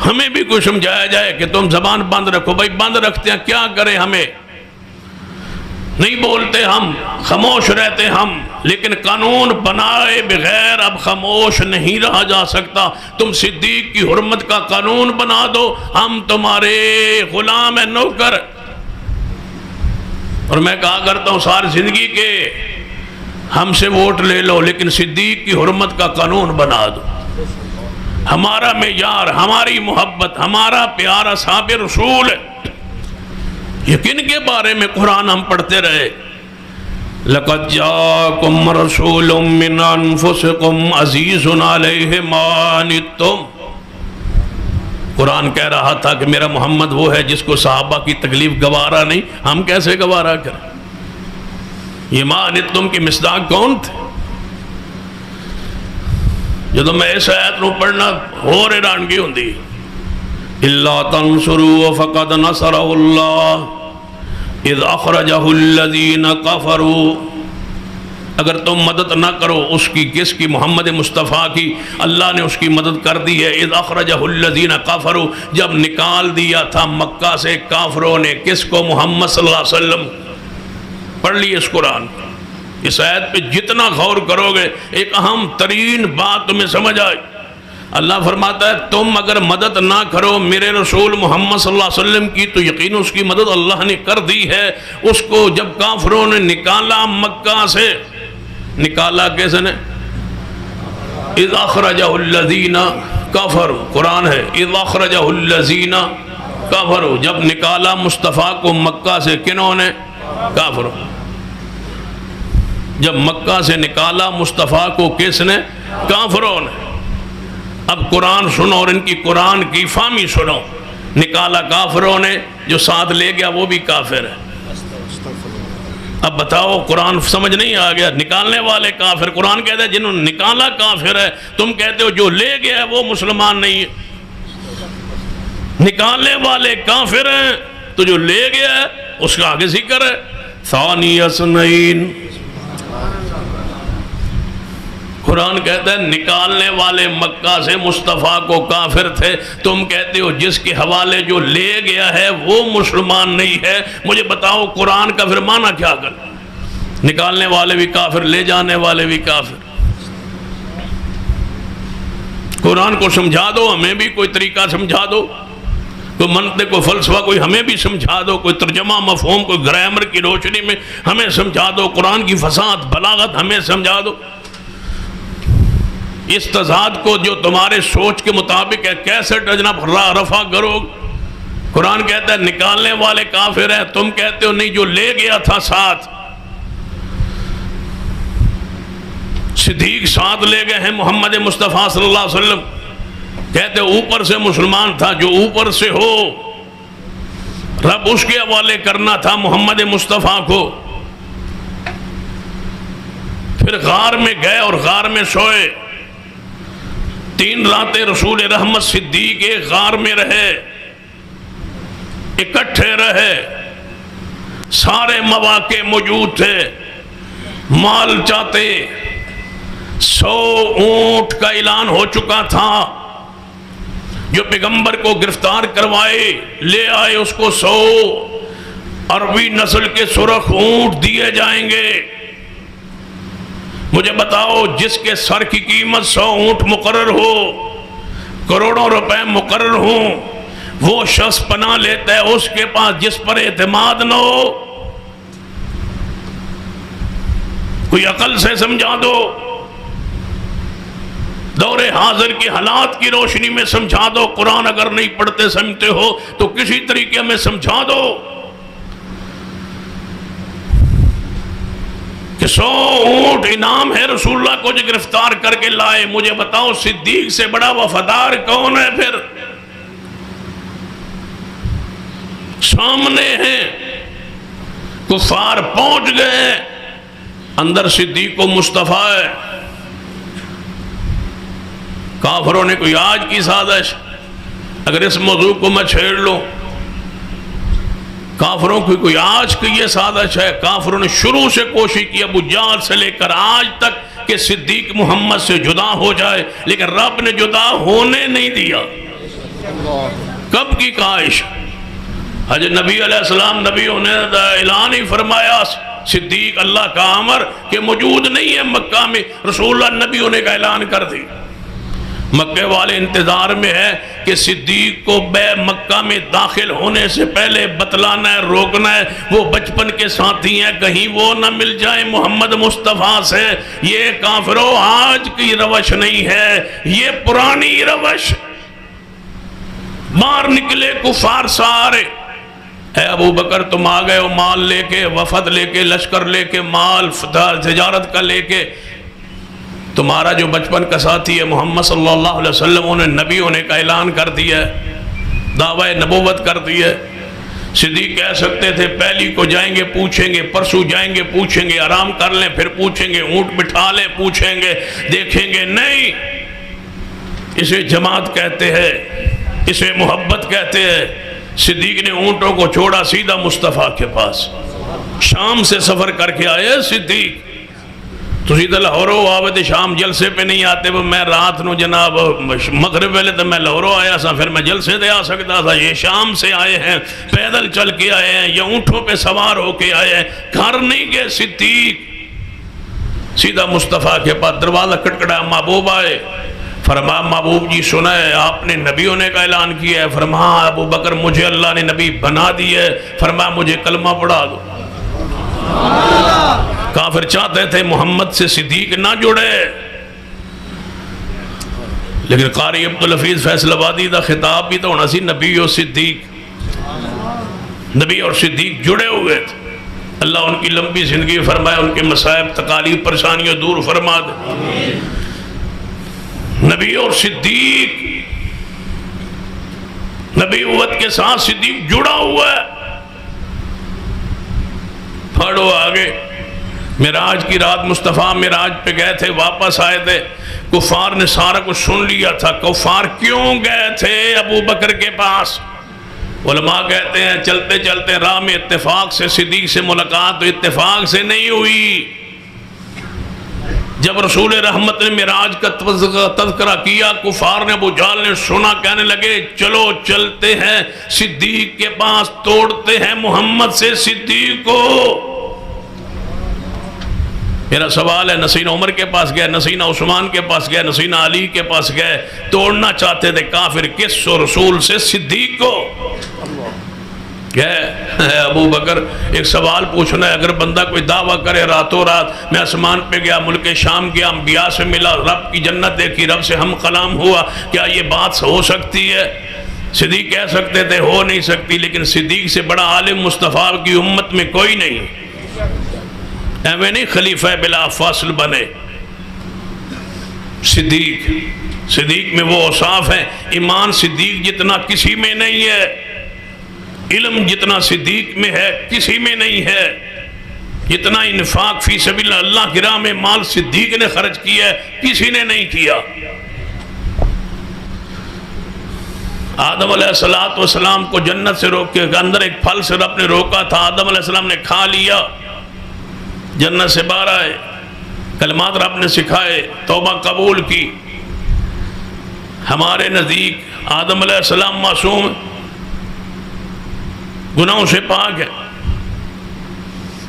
ہمیں بھی کوئی سمجھایا جائے کہ تم زبان بند رکھو۔ بھائی بند رکھتے ہیں کیا کریں؟ ہمیں نہیں بولتے، ہم خاموش رہتے ہم، لیکن قانون بنائے بغیر اب خاموش نہیں رہا جا سکتا۔ تم صدیق کی حرمت کا قانون بنا دو، ہم تمہارے غلام ہیں، نوکر۔ اور میں کہا کرتا ہوں ساری زندگی کے ہم سے ووٹ لے لو، لیکن صدیق کی حرمت کا قانون بنا دو۔ ہمارا معیار، ہماری محبت، ہمارا پیارا صحابہ رسول ہے۔ یقین کے بارے میں قرآن ہم پڑھتے رہے، لَقَدْ جَاءَكُمْ رَسُولٌ مِّنْ أَنفُسِكُمْ عَزِيزٌ عَلَيْهِ مَا عَنِتُّمْ قرآن کہہ رہا تھا کہ میرا محمد وہ ہے جس کو صحابہ کی تکلیف گوارا نہیں، ہم کیسے گوارا کریں؟ یہ ما عنتم کی مصداق کون تھے؟ جدو میں اس آیت نو پڑھنا اور حیرانگی ہوندی، الا تنصروا فقد نصرہ اللہ اذ اخرجہ الذین کفروا، اگر تم مدد نہ کرو اس کی، کس کی؟ محمد مصطفیٰ کی، اللہ نے اس کی مدد کر دی ہے۔ اذ اخرجہ الذین کفروا، جب نکال دیا تھا مکہ سے کافروں نے، کس کو؟ محمد صلی اللہ علیہ وسلم۔ پڑھ لی اس قرآن، اس آیت پہ جتنا غور کرو گے ایک اہم ترین بات تمہیں سمجھ آئے۔ اللہ فرماتا ہے تم اگر مدد نہ کرو میرے رسول محمد صلی اللہ علیہ وسلم کی تو یقین اس کی مدد اللہ نے کر دی ہے۔ اس کو جب کافروں نے نکالا مکہ سے، نکالا کیسے نے؟ اذ اخرجہ الذین کفروا، قرآن ہے اذ اخرجہ الذین کفروا، جب نکالا مصطفیٰ کو مکہ سے، کنہوں نے؟ کافروں۔ جب مکہ سے نکالا مصطفیٰ کو کس نے؟ کافروں نے۔ اب قرآن سنو اور ان کی قرآن کی فہمی سنو، نکالا کافروں نے، جو ساتھ لے گیا وہ بھی کافر ہے۔ اب بتاؤ قرآن سمجھ نہیں آ گیا؟ نکالنے والے کافر، قرآن کہتا ہے جنہوں نے نکالا کافر ہے، تم کہتے ہو جو لے گیا ہے وہ مسلمان نہیں ہے۔ نکالنے والے کافر ہیں تو جو لے گیا ہے اس کا آگے ذکر ہے۔ ثانی اثنین، قرآن کہتا ہے نکالنے والے مکہ سے مصطفیٰ کو کافر تھے، تم کہتے ہو جس کے حوالے جو لے گیا ہے وہ مسلمان نہیں ہے۔ مجھے بتاؤ قرآن کا پھر معنی کیا کر؟ نکالنے والے بھی کافر، لے جانے والے بھی کافر۔ قرآن کو سمجھا دو، ہمیں بھی کوئی طریقہ سمجھا دو، کوئی منطق، کوئی فلسفہ، کوئی ہمیں بھی سمجھا دو، کوئی ترجمہ مفہوم، کوئی گرامر کی روشنی میں ہمیں سمجھا دو، قرآن کی فصاحت بلاغت ہمیں سمجھا دو۔ اس تضاد کو جو تمہارے سوچ کے مطابق ہے کیسے جناب رفع کرو؟ قرآن کہتا ہے نکالنے والے کافر ہیں، تم کہتے ہو نہیں جو لے گیا تھا ساتھ، صدیق ساتھ لے گئے ہیں محمد مصطفیٰ صلی اللہ علیہ وسلم، کہتے اوپر سے مسلمان تھا، جو اوپر سے ہو رب اس کے حوالے کرنا تھا محمد مصطفیٰ کو۔ پھر غار میں گئے اور غار میں سوئے، 3 راتیں رسول رحمت صدیق ایک غار میں رہے، اکٹھے رہے، سارے مواقع موجود تھے، مال چاہتے، 100 اونٹ کا اعلان ہو چکا تھا، جو پیغمبر کو گرفتار کروائے لے آئے اس کو 100 عربی نسل کے سرخ اونٹ دیے جائیں گے۔ مجھے بتاؤ جس کے سر کی قیمت 100 اونٹ مقرر ہو، کروڑوں روپے مقرر ہوں، وہ شخص پناہ لیتا ہے اس کے پاس جس پر اعتماد نہ ہو؟ کوئی عقل سے سمجھا دو، دور حاضر کی حالات کی روشنی میں سمجھا دو۔ قرآن اگر نہیں پڑھتے سمجھتے ہو تو کسی طریقے میں سمجھا دو کہ 100 اونٹ انعام ہے رسول اللہ کو جو گرفتار کر کے لائے۔ مجھے بتاؤ صدیق سے بڑا وفادار کون ہے؟ پھر سامنے ہیں، کفار پہنچ گئے، اندر صدیق و مصطفیٰ ہے۔ کافروں نے کوئی آج کی سازش، اگر اس موضوع کو میں چھیڑ لوں، کافروں کی کوئی آج کی یہ سازش ہے، کافروں نے شروع سے کوشش کی ابو جہل سے لے کر آج تک کہ صدیق محمد سے جدا ہو جائے، لیکن رب نے جدا ہونے نہیں دیا۔ کب کی کاش؟ حضرت نبی علیہ السلام نبیوں نے اعلان ہی فرمایا، صدیق اللہ کا امر کہ موجود نہیں ہے مکہ میں، رسول اللہ نبیوں نے کا اعلان کر دی۔ مکہ والے انتظار میں ہے کہ صدیق کو بے مکہ میں داخل ہونے سے پہلے بتلانا ہے، روکنا ہے، وہ بچپن کے ساتھی ہیں، کہیں وہ نہ مل جائیں محمد مصطفیٰ سے۔ یہ کافروں آج کی روش نہیں ہے، یہ پرانی روش۔ باہر نکلے کفار سارے، اے ابو بکر تم آ گئے ہو مال لے کے، وفد لے کے، لشکر لے کے، مال تجارت کا لے کے، تمہارا جو بچپن کا ساتھی ہے محمد صلی اللہ علیہ وسلم انہیں نبیوں نے کا اعلان کر دیا ہے، دعوی نبوت کر دی ہے۔ صدیق کہہ سکتے تھے پہلی کو جائیں گے پوچھیں گے، پرسوں جائیں گے پوچھیں گے، آرام کر لیں پھر پوچھیں گے، اونٹ بٹھا لیں پوچھیں گے، دیکھیں گے، نہیں، اسے جماعت کہتے ہیں، اسے محبت کہتے ہیں۔ صدیق نے اونٹوں کو چھوڑا سیدھا مصطفیٰ کے پاس، شام سے سفر کر کے آئے صدیق۔ تو سیدھا لاہوروں آوے تھے، شام جلسے پہ نہیں آتے، میں رات نو جناب مغرب ویلے تو میں لاہوروں آیا سا، پھر میں جلسے دے آ سکتا تھا۔ یہ شام سے آئے ہیں، پیدل چل کے آئے ہیں یا اونٹوں پہ سوار ہو کے آئے ہیں، گھر نہیں گئے صدیق، سیدھا مصطفیٰ کے پاس۔ دروازہ کٹکھٹایا، محبوب آئے، فرمایا محبوب جی سنا ہے آپ نے نبیوں نے کا اعلان کیا ہے؟ فرمایا ابو بکر مجھے اللہ نے نبی بنا دی ہے۔ فرمایا مجھے کلمہ پڑھا دو۔ کافر چاہتے تھے محمد سے صدیق نہ جڑے، لیکن قاری عبدالحفیظ فیصل آبادی دا خطاب بھی تو ہونا سی نبی اور صدیق، نبی اور صدیق جڑے ہوئے تھے۔ اللہ ان کی لمبی زندگی فرمائے، ان کے مصائب تکالیف پریشانیوں دور فرما دے۔ نبی اور صدیق، نبیوت کے ساتھ صدیق جڑا ہوا ہے۔ پڑھو آگے، معراج کی رات مصطفیٰ معراج پہ گئے تھے، واپس آئے تھے، کفار نے سارا کچھ سن لیا تھا۔ کفار کیوں گئے تھے ابو بکر کے پاس؟ علماء کہتے ہیں چلتے چلتے راہ میں اتفاق سے صدیق سے ملاقات، تو اتفاق سے نہیں ہوئی۔ جب رسول رحمت نے معراج کا تذکرہ کیا، کفار نے، ابو جہل نے سنا، کہنے لگے چلو چلتے ہیں صدیق کے پاس، توڑتے ہیں محمد سے صدیق کو۔ میرا سوال ہے، نسینہ عمر کے پاس گئے، نسینہ عثمان کے پاس گئے، نسینہ علی کے پاس گئے، توڑنا چاہتے تھے کافر کس رسول سے؟ صدیق کو۔ ابو بکر ایک سوال پوچھنا ہے، اگر بندہ کوئی دعویٰ کرے راتوں رات میں آسمان پہ گیا، ملک شام گیا، انبیاء سے ملا، رب کی جنت دیکھی، رب سے ہم کلام ہوا، کیا یہ بات ہو سکتی ہے؟ صدیق کہہ سکتے تھے ہو نہیں سکتی، لیکن صدیق سے بڑا عالم مصطفیٰ کی امت میں کوئی نہیں، ایویں نہیں خلیفہ بلا فاصل بنے۔ صدیق میں وہ اوصاف ہیں، ایمان صدیق جتنا کسی میں نہیں ہے، علم جتنا صدیق میں ہے کسی میں نہیں ہے، جتنا انفاق فی سبیل اللہ کی راہ میں مال صدیق نے خرچ کیا ہے کسی نے نہیں کیا۔ آدم علیہ السلام کو جنت سے روک کے اندر ایک پھل سے رب نے روکا تھا، آدم علیہ السلام نے کھا لیا، جنت سے باہر آئے، کلمات رب نے سکھائے، توبہ قبول کی۔ ہمارے نزدیک آدم علیہ السلام معصوم، گناہوں سے پاک ہے۔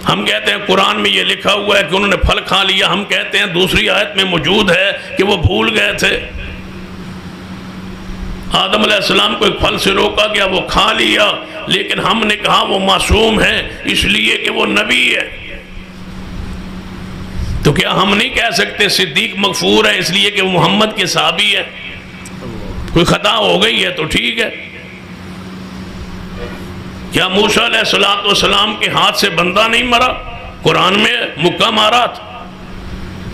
ہم کہتے ہیں قرآن میں یہ لکھا ہوا ہے کہ انہوں نے پھل کھا لیا، ہم کہتے ہیں دوسری آیت میں موجود ہے کہ وہ بھول گئے تھے۔ آدم علیہ السلام کو ایک پھل سے روکا گیا، وہ کھا لیا، لیکن ہم نے کہا وہ معصوم ہے اس لیے کہ وہ نبی ہے۔ تو کیا ہم نہیں کہہ سکتے صدیق مغفور ہے اس لیے کہ وہ محمد کے صحابی ہے؟ کوئی خطا ہو گئی ہے تو ٹھیک ہے۔ کیا موسیٰ علیہ السلام کے ہاتھ سے بندہ نہیں مرا؟ قرآن میں مکہ مارا تھا،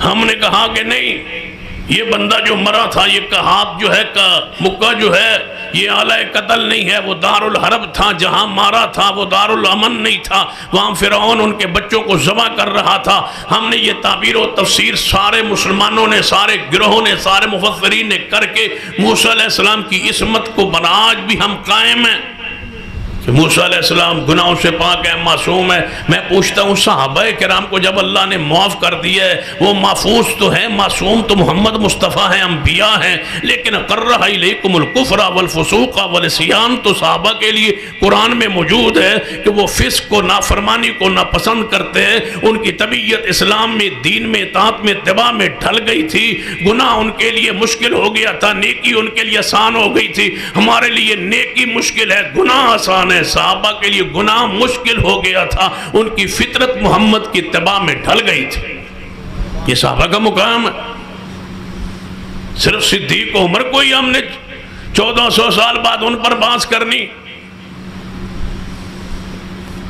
ہم نے کہا کہ نہیں، یہ بندہ جو مرا تھا، یہ کا ہاتھ جو ہے مکہ جو ہے یہ اعلی قتل نہیں ہے، وہ دار الحرب تھا، جہاں مارا تھا وہ دار الامن نہیں تھا، وہاں فرعون ان کے بچوں کو ذبح کر رہا تھا۔ ہم نے یہ تعبیر و تفسیر سارے مسلمانوں نے، سارے گروہوں نے، سارے مفسرین نے کر کے موسیٰ علیہ السلام کی عصمت کو آج بھی ہم قائم ہیں کہ موسیٰ علیہ السلام گناہوں سے پاک ہے، معصوم ہے۔ میں پوچھتا ہوں صحابہ کرام کو جب اللہ نے معاف کر دیا ہے، وہ محفوظ تو ہیں، معصوم تو محمد مصطفیٰ ہیں، انبیاء ہیں، لیکن کرہ الیکم الکفر والفسوق والعصیان تو صحابہ کے لیے قرآن میں موجود ہے کہ وہ فسق کو، نافرمانی کو ناپسند کرتے ہیں۔ ان کی طبیعت اسلام میں، دین میں، اطاعت میں، اتباع میں ڈھل گئی تھی، گناہ ان کے لیے مشکل ہو گیا تھا، نیکی ان کے لیے آسان ہو گئی تھی۔ ہمارے لیے نیکی مشکل ہے، گناہ آسان ہے۔ صحابہ کے لیے گناہ مشکل ہو گیا تھا، ان کی فطرت محمد کی اتباع میں ڈھل گئی تھی۔ یہ صحابہ کا مقام ہے۔ صرف صدیق و عمر کو ہی ہم نے 1400 سال بعد ان پر بحث کرنی۔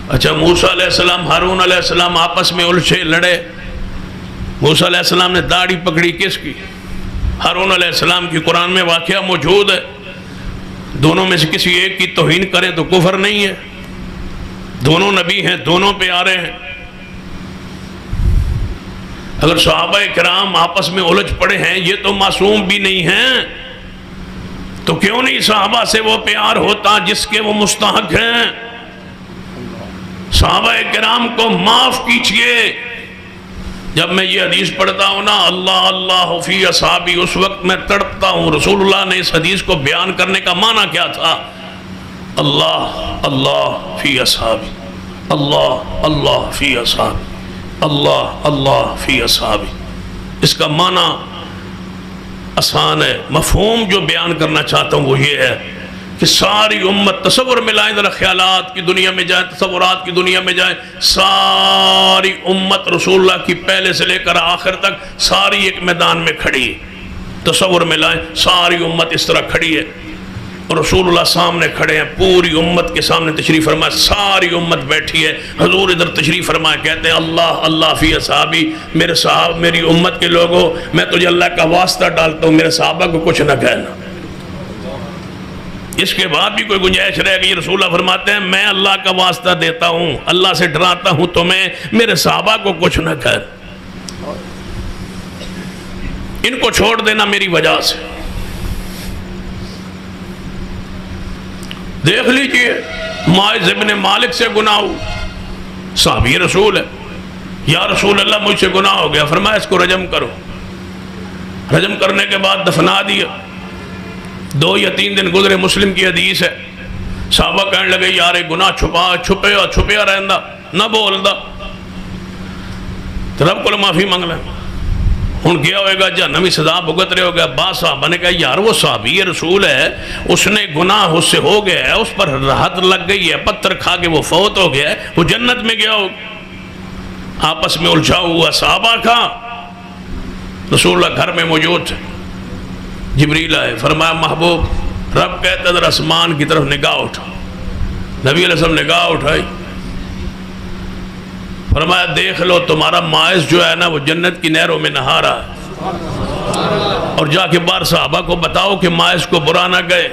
اچھا موسیٰ علیہ السلام، ہارون علیہ السلام آپس میں الجھے، لڑے۔ موسیٰ علیہ السلام نے داڑھی پکڑی کس کی؟ ہارون علیہ السلام کی۔ قرآن میں واقعہ موجود ہے۔ دونوں میں سے کسی ایک کی توہین کریں تو کفر نہیں ہے، دونوں نبی ہیں، دونوں پیارے ہیں۔ اگر صحابہ کرام آپس میں الجھ پڑے ہیں، یہ تو معصوم بھی نہیں ہیں، تو کیوں نہیں صحابہ سے وہ پیار ہوتا جس کے وہ مستحق ہیں؟ صحابہ کرام کو معاف کیجئے۔ جب میں یہ حدیث پڑھتا ہوں نا، اللہ اللہ فی اصحابی، اس وقت میں تڑپتا ہوں۔ رسول اللہ نے اس حدیث کو بیان کرنے کا معنی کیا تھا؟ اللہ اللہ فی اصحابی، اللہ اللہ فی اصحابی، اللہ اللہ فی اصحابی۔ اس کا معنی آسان ہے، مفہوم جو بیان کرنا چاہتا ہوں وہ یہ ہے کہ ساری امت، تصور میں لائیں ذرا، خیالات کی دنیا میں جائیں، تصورات کی دنیا میں جائیں، ساری امت رسول اللہ کی پہلے سے لے کر آخر تک ساری ایک میدان میں کھڑی ہے۔ تصور میں لائیں ساری امت اس طرح کھڑی ہے اور رسول اللہ سامنے کھڑے ہیں، پوری امت کے سامنے تشریف فرمائے، ساری امت بیٹھی ہے، حضور ادھر تشریف فرمائے، کہتے ہیں اللہ اللہ فی اصحابی، میرے صحابہ، میری امت کے لوگوں، میں تجھے اللہ کا واسطہ ڈالتا ہوں، میرے صحابہ کو کچھ نہ کہنا۔ اس کے بعد بھی کوئی گنجائش رہ گئی، رسول اللہ فرماتے ہیں میں اللہ کا واسطہ دیتا ہوں، اللہ سے ڈراتا ہوں تمہیں، میرے صحابہ کو کچھ نہ کہنا، ان کو چھوڑ دینا میری وجہ سے۔ دیکھ لیجئے ماعز ابن مالک سے گناہ ہو، صحابی رسول ہے، یا رسول اللہ مجھ سے گناہ ہو گیا، فرمایا اس کو رجم کرو۔ رجم کرنے کے بعد دفنا دیا۔ 2 یا 3 دن گزرے، مسلم کی حدیث ہے، صحابہ کہنے لگے یار گناہ چھپیا رہندا نہ بولدا، تو رب کو معافی مانگ لیں، ہن گیا ہوئے گا جہنمی سزا بھگت رہے ہو گیا۔ بعض صحابہ نے کہا یار وہ صحابی رسول ہے، اس نے گناہ اس سے ہو گیا ہے، اس پر حد لگ گئی ہے، پتھر کھا کے وہ فوت ہو گیا ہے، وہ جنت میں گیا ہو۔ آپس میں الجھا ہوا صحابہ کا، رسول اللہ گھر میں موجود تھے، جبریل آئے، فرمایا محبوب، رب کہتا ہے ذرا آسمان کی طرف نگاہ اٹھا۔ نبی علیہ السلام نگاہ اٹھائی، فرمایا دیکھ لو تمہارا ماعز جو ہے نا وہ جنت کی نہروں میں نہا رہا ہے، اور جا کے باہر صحابہ کو بتاؤ کہ ماعز کو برا نہ گئے۔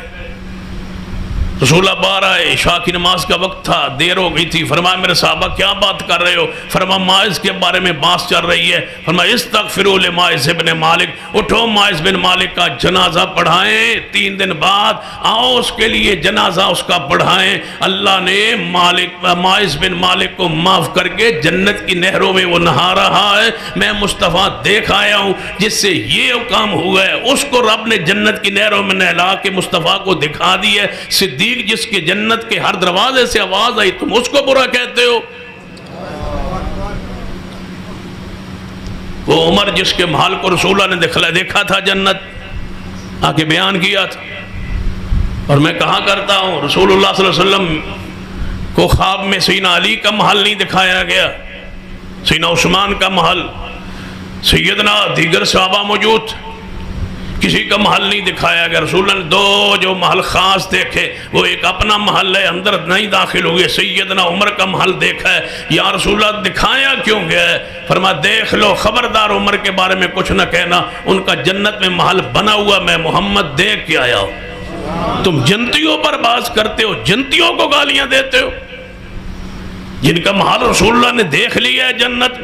رسول اللہ باہر آئے، عشاء کی نماز کا وقت تھا، دیر ہو گئی تھی، فرمایا میرے صحابہ کیا بات کر رہے ہو؟ فرمایا ماعز کے بارے میں بات چل رہی ہے۔ فرمایا استغفروا لماعز بن مالک، اٹھو ماعز بن مالک کا جنازہ پڑھائیں، 3 دن بعد آؤ اس کے لیے جنازہ اس کا پڑھائیں۔ اللہ نے ماعز بن مالک کو معاف کر کے جنت کی نہروں میں وہ نہا رہا ہے۔ میں مصطفیٰ دیکھ آیا ہوں، جس سے یہ کام ہوا ہے اس کو رب نے جنت کی نہروں میں نہلا کے مصطفیٰ کو دکھا دی ہے۔ صدیق جس کے جنت کے ہر دروازے سے آواز آئی، تم اس کو برا کہتے ہو؟ وہ عمر جس کے محل کو رسول اللہ نے دیکھا تھا جنت، آ کے بیان کیا تھا، اور میں کہا کرتا ہوں رسول اللہ صلی اللہ علیہ وسلم کو خواب میں سیدنا علی کا محل نہیں دکھایا گیا، سیدنا عثمان کا محل، سیدنا دیگر صحابہ موجود، کسی کا محل نہیں دکھایا گیا۔ رسول اللہ نے 2 جو محل خاص دیکھے، وہ ایک اپنا محل ہے، اندر نہیں داخل ہوئے، سیدنا عمر کا محل دیکھا ہے۔ یا رسول اللہ دکھایا کیوں گیا ہے؟ فرمایا دیکھ لو، خبردار عمر کے بارے میں کچھ نہ کہنا، ان کا جنت میں محل بنا ہوا میں محمد دیکھ کے آیا ہوں۔ تم جنتیوں پر باز کرتے ہو، جنتیوں کو گالیاں دیتے ہو، جن کا محل رسول اللہ نے دیکھ لیا ہے جنت،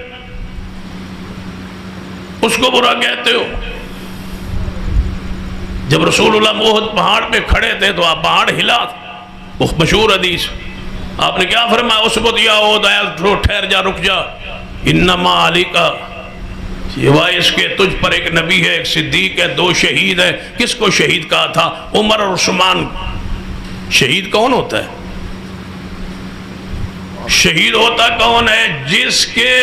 اس کو برا کہتے ہو۔ جب رسول اللہ احد پہاڑ پہ کھڑے تھے تو آپ پہاڑ ہلا تھا، وہ مشہور حدیث، آپ نے کیا فرمایا؟ اسبت یا احد، ٹھہر جا، رک جا، انما علیکا، سوائے اس کے تجھ پر ایک نبی ہے، ایک صدیق ہے، 2 شہید ہے۔ کس کو شہید کہا تھا؟ عمر اور عثمان۔ شہید کون ہوتا ہے؟ شہید ہوتا کون ہے؟ جس کے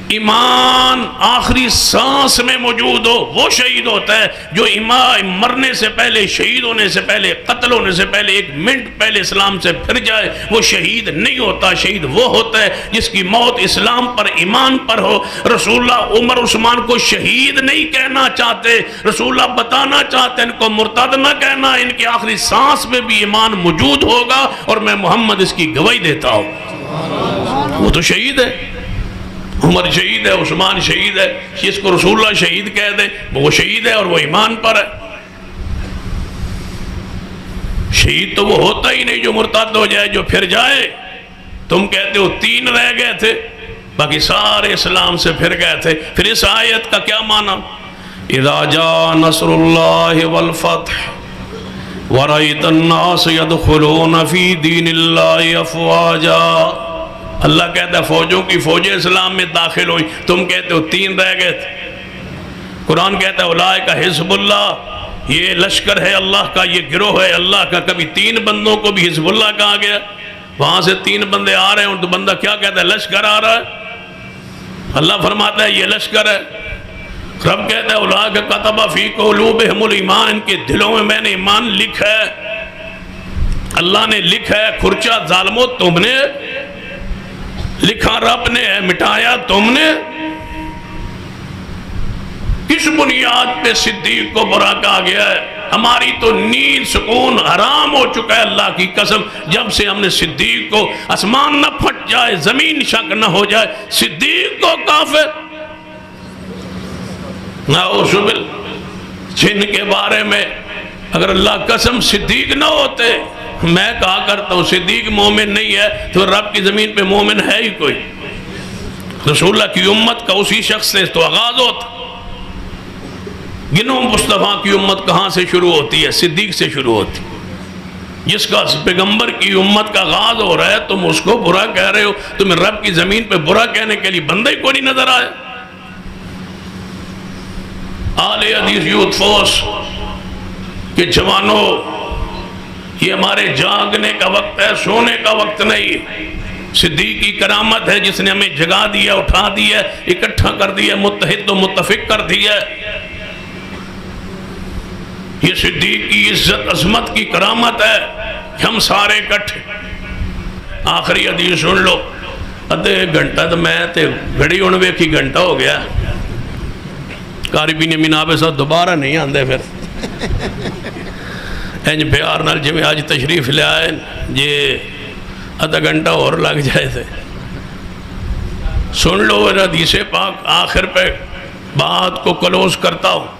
ایمان آخری سانس میں موجود ہو، وہ شہید ہوتا ہے۔ جو ایمان مرنے سے پہلے، شہید ہونے سے پہلے، قتل ہونے سے پہلے 1 منٹ پہلے اسلام سے پھر جائے، وہ شہید نہیں ہوتا۔ شہید وہ ہوتا ہے جس کی موت اسلام پر، ایمان پر ہو۔ رسول اللہ عمر عثمان کو شہید نہیں کہنا چاہتے، رسول اللہ بتانا چاہتے ان کو مرتد نہ کہنا، ان کی آخری سانس میں بھی ایمان موجود ہوگا، اور میں محمد اس کی گواہی دیتا ہوں۔ وہ تو شہید ہے، عمر شہید ہے، عثمان شہید ہے، جس کو رسول اللہ شہید کہہ دے وہ شہید ہے اور وہ ایمان پر ہے۔ شہید تو وہ ہوتا ہی نہیں جو مرتد ہو جائے، جو پھر جائے۔ تم کہتے ہو 3 رہ گئے تھے، باقی سارے اسلام سے پھر گئے تھے۔ پھر اس آیت کا کیا معنی؟ اذا جاء نصر اللہ والفتح ورأيت الناس يدخلون في دین اللہ افواجا۔ اللہ کہتا ہے فوجوں کی فوجیں اسلام میں داخل ہوئی، تم کہتے ہو 3 رہ گئے تھے۔ قرآن کہتا ہے اولئک حزب اللہ، یہ لشکر ہے اللہ کا، یہ گروہ ہے اللہ کا۔ کبھی 3 بندوں کو بھی حزب اللہ کہا گیا، وہاں سے 3 بندے آ رہے ہیں تو بندہ کیا کہتا ہے؟ لشکر آ رہا ہے۔ اللہ فرماتا ہے یہ لشکر ہے۔ رب کہتا ہے اولئک کتب فی قلوبہم الایمان، ان کے دلوں میں نے ایمان لکھا ہے، اللہ نے لکھا ہے۔ کھرچا ظالمو تم نے لکھا، رب نے ہے، مٹایا تم نے۔ کس بنیاد پہ صدیق کو برا کہا گیا ہے؟ ہماری تو نیند سکون حرام ہو چکا ہے اللہ کی قسم، جب سے ہم نے صدیق کو، آسمان نہ پھٹ جائے، زمین شک نہ ہو جائے، صدیق کو کافر، نعوذ باللہ، جن کے بارے میں اگر اللہ قسم صدیق نہ ہوتے، میں کہا کرتا ہوں صدیق مومن نہیں ہے تو رب کی زمین پہ مومن ہے ہی کوئی؟ رسول اللہ کی امت کا اسی شخص سے تو آغاز ہوتا۔ گنو مصطفیٰ کی امت کہاں سے شروع ہوتی ہے؟ صدیق سے شروع ہوتی۔ جس کا پیغمبر کی امت کا آغاز ہو رہا ہے تم اس کو برا کہہ رہے ہو، تمہیں رب کی زمین پہ برا کہنے کے لیے بندہ ہی کوئی نہیں نظر آیا۔ آل حدیث یوتھ فورس کہ جوانوں، یہ ہمارے جاگنے کا وقت ہے، سونے کا وقت نہیں۔ صدیق کی کرامت ہے جس نے ہمیں جگا دیا، اٹھا دیا، اکٹھا کر دیا، متحد و متفق کر دیا۔ یہ صدیق کی عزت عظمت کی کرامت ہے کہ ہم سارے اکٹھے۔ آخری حدیث سن لو، ادھے گھنٹہ تو میں تے گھڑی انوے کی گھنٹہ ہو گیا، کاری بھی نہیں منابے ساتھ دوبارہ نہیں آندے پھر اینج پیار نال جی میں آج تشریف لے آئے جی ادھا گھنٹہ اور لگ جائے تھے۔ سن لو حدیث پاک، آخر پہ بات کو کلوز کرتا ہوں۔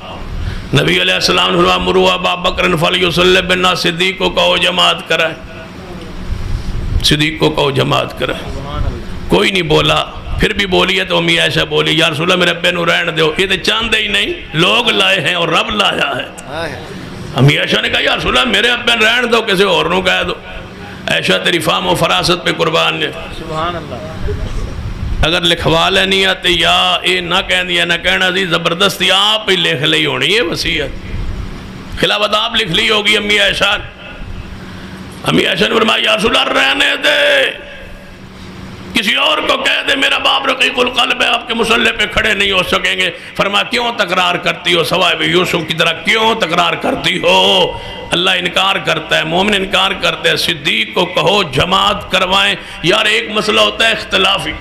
نبی علیہ السلام نے مروا ابا بکر فلیصلی بالناس، صدیق کو کہو جماعت کرائے، صدیق کو کہو جماعت کرائے۔ کوئی نہیں بولا، پھر بھی بولی ہے تو امی عائشہ بولی یا رسول اللہ میرے ابے نو رہن دیو، یہ تو چاندے ہی نہیں، لوگ لائے ہیں اور رب لایا ہے۔ امی عائشہ نے کہا یا رسول اللہ میرے ابے رہن دو، کسی اور نو کہہ دو۔ عائشہ تیری فہم و فراست پہ قربان نے، سبحان اللہ، اگر لکھوا لینی آتے یا اے نہ کہہ دیا نہ کہنا دی، زبردستی آپ ہی لکھ لی ہونی ہے وصیت، خلافت آپ لکھ لی ہوگی امی عائشہ۔ امی عائشہ نے فرمایا یا رسول اللہ رہنے دے، کسی اور کو کہہ دے، میرا باپ رقیق القلب ہے، آپ کے مسلح پہ کھڑے نہیں ہو سکیں گے۔ فرمایا کیوں تکرار کرتی ہو، سوائے یوسف کی طرح کیوں تکرار کرتی ہو؟ اللہ انکار کرتا ہے، مومن انکار کرتا ہے۔ صدیق کو کہو جماعت کروائیں۔ یار ایک مسئلہ ہوتا ہے اختلافی،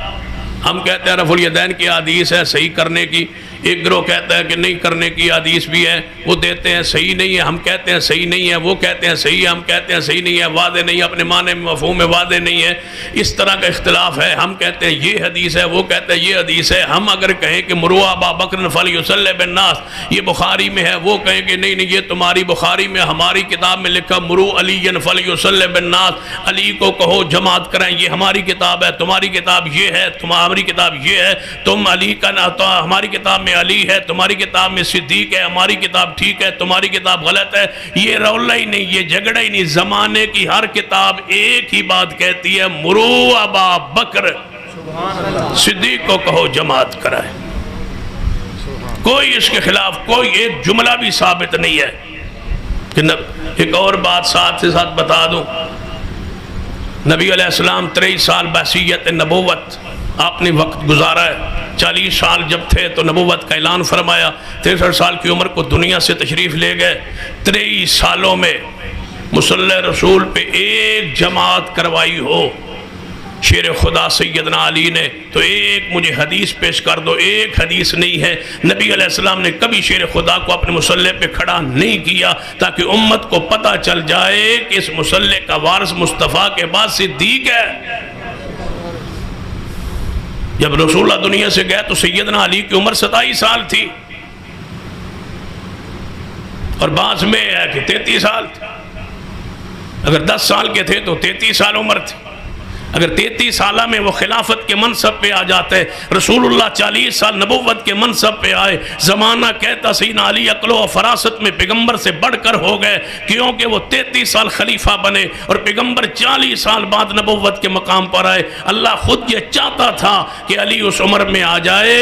ہم کہتے ہیں رفع الیدین کی حدیث ہے صحیح کرنے کی، ایک گروہ کہتا ہے کہ نہیں کرنے کی حدیث بھی ہے، وہ دیتے ہیں صحیح نہیں ہے، ہم کہتے ہیں صحیح نہیں ہے، وہ کہتے ہیں صحیح ہے، ہم کہتے ہیں صحیح نہیں ہے، واضح نہیں ہے، اپنے معنی میں مفہوم میں واضح نہیں ہے۔ اس طرح کا اختلاف ہے، ہم کہتے ہیں یہ حدیث ہے، وہ کہتے ہیں یہ حدیث ہے۔ ہم اگر کہیں کہ مروا ابا بکر فلیصلی بالناس یہ بخاری میں ہے، وہ کہیں کہ نہیں نہیں یہ تمہاری بخاری میں، ہماری کتاب میں لکھا مرو علی فلیصلی بالناس، علی کو کہو جماعت کریں، یہ ہماری کتاب ہے، تمہاری کتاب یہ ہے، ہماری کتاب یہ ہے، تم علی کا ہماری کتاب میں علی ہے، تمہاری کتاب میں صدیق ہے، ہماری کتاب ٹھیک ہے، تمہاری کتاب غلط ہے۔ یہ رولہ ہی نہیں، یہ جھگڑا ہی نہیں۔ زمانے کی ہر کتاب ایک ہی بات کہتی ہے، مرو ابا بکر صدیق کو کہو جماعت کرائے۔ کوئی اس کے خلاف کوئی ایک جملہ بھی ثابت نہیں ہے۔ ایک اور بات ساتھ سے ساتھ بتا دوں، نبی علیہ السلام 23 سال بعثیت نبوت آپ نے وقت گزارا ہے۔ 40 سال جب تھے تو نبوت کا اعلان فرمایا، 63 سال کی عمر کو دنیا سے تشریف لے گئے۔ 23 سالوں میں مصلی رسول پہ ایک جماعت کروائی ہو شیر خدا سیدنا علی نے، تو ایک مجھے حدیث پیش کر دو۔ ایک حدیث نہیں ہے۔ نبی علیہ السلام نے کبھی شیر خدا کو اپنے مصلی پہ کھڑا نہیں کیا تاکہ امت کو پتہ چل جائے کہ اس مصلی کا وارث مصطفیٰ کے بعد صدیق ہے۔ جب رسول اللہ دنیا سے گئے تو سیدنا علی کی عمر 27 سال تھی، اور بعض میں ہے کہ 33 سال تھی۔ اگر 10 سال کے تھے تو 33 سال عمر تھی. اگر 33 سالہ میں وہ خلافت کے منصب پہ آ جاتے, رسول اللہ 40 سال نبوت کے منصب پہ آئے, زمانہ کہتا سیدنا علی عقل و فراست میں پیغمبر سے بڑھ کر ہو گئے, کیونکہ وہ 33 سال خلیفہ بنے اور پیغمبر 40 سال بعد نبوت کے مقام پر آئے. اللہ خود یہ چاہتا تھا کہ علی اس عمر میں آ جائے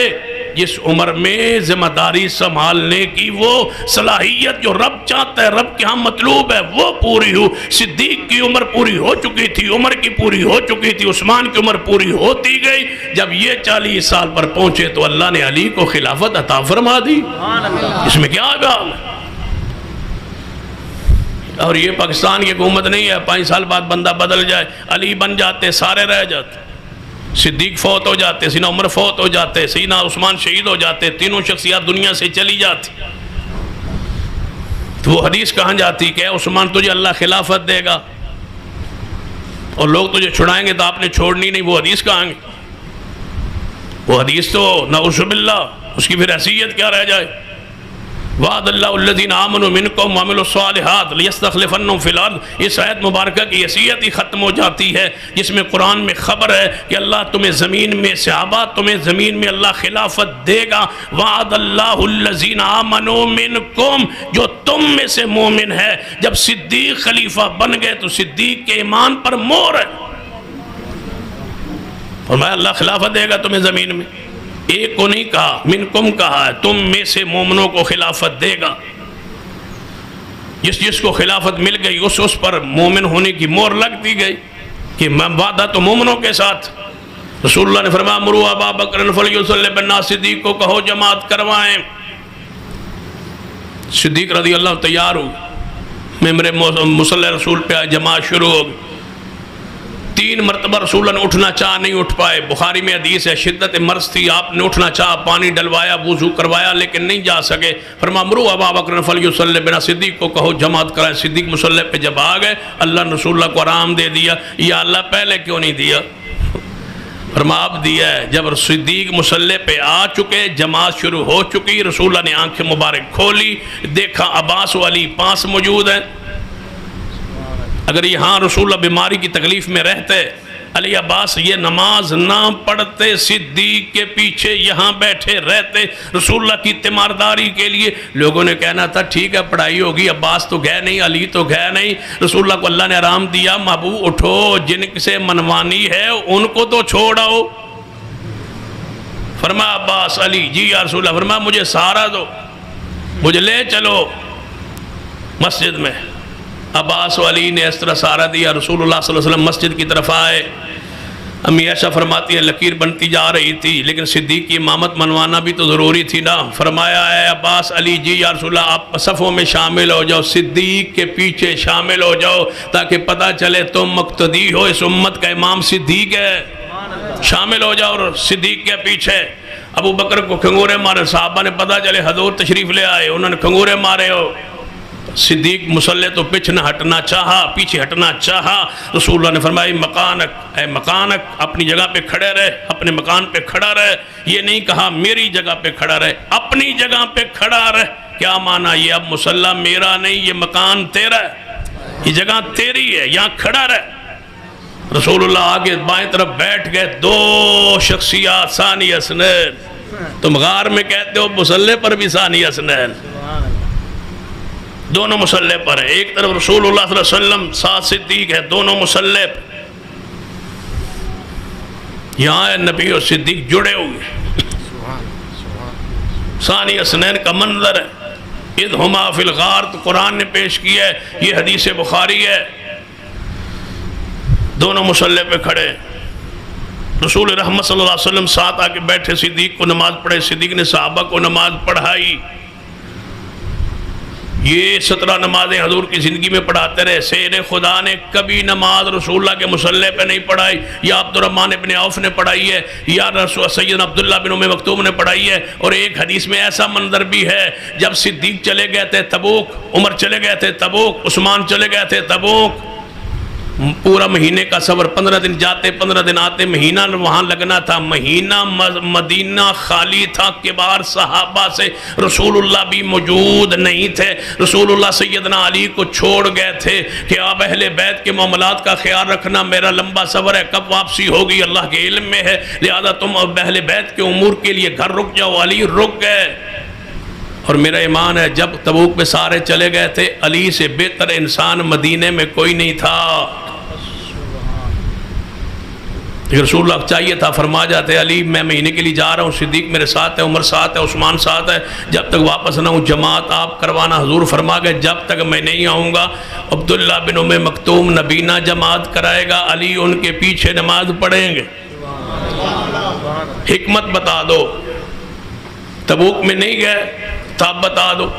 جس عمر میں ذمہ داری سنبھالنے کی وہ صلاحیت جو رب چاہتا ہے, رب کے ہاں مطلوب ہے, وہ پوری ہو. صدیق کی عمر پوری ہو چکی تھی, عمر کی پوری ہو چکی تھی, عثمان کی عمر پوری ہوتی گئی. جب یہ 40 سال پر پہنچے تو اللہ نے علی کو خلافت عطا فرما دی. اس میں کیا گال ہے؟ اور یہ پاکستان کی حکومت نہیں ہے 5 سال بعد بندہ بدل جائے, علی بن جاتے سارے رہ جاتے, صدیق فوت ہو جاتے, سیدنا عمر فوت ہو جاتے, سیدنا عثمان شہید ہو جاتے, تینوں شخصیات دنیا سے چلی جاتی. تو وہ حدیث کہاں جاتی کہ عثمان تجھے اللہ خلافت دے گا اور لوگ تجھے چھڑائیں گے تو آپ نے چھوڑنی نہیں, وہ حدیث کہاں گے؟ وہ حدیث تو نعوذ باللہ اس کی پھر حیثیت کیا رہ جائے. وعد اللہ الذین آمنوا منکم وعملوا الصالحات لیستخلفنہم فی الارض. اس آیت مبارکہ کی حیثیت ہی ختم ہو جاتی ہے جس میں قرآن میں خبر ہے کہ اللہ تمہیں زمین میں صحابہ تمہیں زمین میں اللہ خلافت دے گا. وعد اللہ الذین آمنوا منکم, جو تم میں سے مومن ہے. جب صدیق خلیفہ بن گئے تو صدیق کے ایمان پر مہر ہے, فرمایا اللہ خلافت دے گا تمہیں زمین میں. ایک کو نہیں کہا, منکم کہا ہے, تم میں سے مومنوں کو خلافت دے گا. جس کو خلافت مل گئی اس پر مومن ہونے کی مہر لگ دی گئی کہ میں وعدہ تو مومنوں کے ساتھ. رسول اللہ نے فرمایا مروا ابا بکر فلیصلی بالناس, صدیق کو کہو جماعت کروائیں. صدیق رضی اللہ تیار ہو, ممبر مصلی رسول پہ آئے, جماعت شروع ہو گئی. 3 مرتبہ رسول اللہ نے اٹھنا چاہ نہیں اٹھ پائے. بخاری میں حدیث ہے شدت مرض تھی, آپ نے اٹھنا چاہ, پانی ڈلوایا, وضو کروایا, لیکن نہیں جا سکے. فرمایا مروا ابا بکر فلیصلی بنا, صدیق کو کہو جماعت کرائے. صدیق مصلی پہ جب آ گئے اللہ نے رسول اللہ کو آرام دے دیا. یا اللہ پہلے کیوں نہیں دیا؟ فرمایا اب دیا ہے. جب صدیق مصلی پہ آ چکے, جماعت شروع ہو چکی, رسول اللہ نے آنکھیں مبارک کھولی, دیکھا عباس و علی پاس موجود ہیں. اگر یہاں رسول اللہ بیماری کی تکلیف میں رہتے, علی عباس یہ نماز نہ پڑھتے, صدیق کے پیچھے یہاں بیٹھے رہتے رسول اللہ کی تیمارداری کے لیے. لوگوں نے کہنا تھا ٹھیک ہے پڑھائی ہوگی, عباس تو گئے نہیں, علی تو گئے نہیں. رسول اللہ کو اللہ نے آرام دیا, محبوب اٹھو, جن سے منوانی ہے ان کو تو چھوڑاؤ. فرمایا عباس, علی جی یا رسول اللہ. فرمایا مجھے سہارا دو, مجھے لے چلو مسجد میں. عباس و علی نے اس طرح سہارا دیا. رسول اللہ صلی اللہ علیہ وسلم مسجد کی طرف آئے. امی عائشہ فرماتی ہے لکیر بنتی جا رہی تھی, لیکن صدیق کی امامت منوانا بھی تو ضروری تھی نا. فرمایا اے عباس, علی جی یا رسول اللہ آپ صفوں میں شامل ہو جاؤ, صدیق کے پیچھے شامل ہو جاؤ تاکہ پتہ چلے تم مقتدی ہو, اس امت کا امام صدیق ہے. شامل ہو جاؤ اور صدیق کے پیچھے. ابو بکر کو کھنگورے مارے, صحابہ نے پتہ چلے حضور تشریف لے آئے, انہوں نے کھنگورے مارے. ہو صدیق مصلی تو پیچھے ہٹنا چاہا, پیچھے ہٹنا چاہا. رسول اللہ نے فرمایا مکانک, اے مکانک, اپنی جگہ پہ کھڑے رہے, اپنے مکان پہ کھڑا رہے. یہ نہیں کہا میری جگہ پہ کھڑا رہے, اپنی جگہ پہ کھڑا رہے. کیا معنی یہ اب مصلی میرا نہیں, یہ مکان تیرا ہے, یہ جگہ تیری ہے, یہاں کھڑا رہے. رسول اللہ آگے بائیں طرف بیٹھ گئے. 2 شخصیات ثانی اثنین, تم غار میں کہتے ہو, مصلی پر بھی ثانی اثنین, دونوں مصلی پر ہیں. ایک طرف رسول اللہ صلی اللہ علیہ وسلم, ساتھ صدیق ہے, دونوں مصلی پر. یہاں ہے نبی اور صدیق جڑے ہوئے, ثانی اثنین کا منظر ہے. اذ ہما فی الغار تو قرآن نے پیش کیا ہے, یہ حدیث بخاری ہے. دونوں مصلی پہ کھڑے, رسول رحمت صلی اللہ علیہ وسلم ساتھ آ کے بیٹھے, صدیق کو نماز پڑھے. صدیق نے صحابہ کو نماز پڑھائی. یہ 17 نمازیں حضور کی زندگی میں پڑھاتے رہے. سید خدا نے کبھی نماز رسول اللہ کے مصلی پہ نہیں پڑھائی. یا عبد الرحمن بن عوف نے پڑھائی ہے, یا سیدنا عبداللہ بن ام مکتوم نے پڑھائی ہے. اور ایک حدیث میں ایسا منظر بھی ہے, جب صدیق چلے گئے تھے تبوک, عمر چلے گئے تھے تبوک, عثمان چلے گئے تھے تبوک, پورا مہینے کا سفر، 15 دن جاتے 15 دن آتے، مہینہ وہاں لگنا تھا، مہینہ مدینہ خالی تھا، کبار صحابہ سے رسول اللہ بھی موجود نہیں تھے، رسول اللہ سیدنا علی کو چھوڑ گئے تھے کہ آپ اہل بیت کے معاملات کا خیال رکھنا، میرا لمبا سفر ہے، کب واپسی ہوگی اللہ کے علم میں ہے، لہذا تم اہل بیت کے امور کے لیے گھر رک جاؤ۔ علی رک گئے، اور میرا ایمان ہے جب تبوک پہ سارے چلے گئے تھے، علی سے بہتر انسان مدینے میں کوئی نہیں تھا۔ رسول اللہ چاہیے تھا فرما جاتے علی میں مہینے کے لیے جا رہا ہوں، صدیق میرے ساتھ ہے، عمر ساتھ ہے، عثمان ساتھ ہے، جب تک واپس نہ ہوں جماعت آپ کروانا۔ حضور فرما گئے جب تک میں نہیں آؤں گا عبداللہ بن ام مکتوم نبینہ جماعت کرائے گا، علی ان کے پیچھے نماز پڑھیں گے۔ حکمت بتا دو، تبوک میں نہیں گئے تب بتا دو۔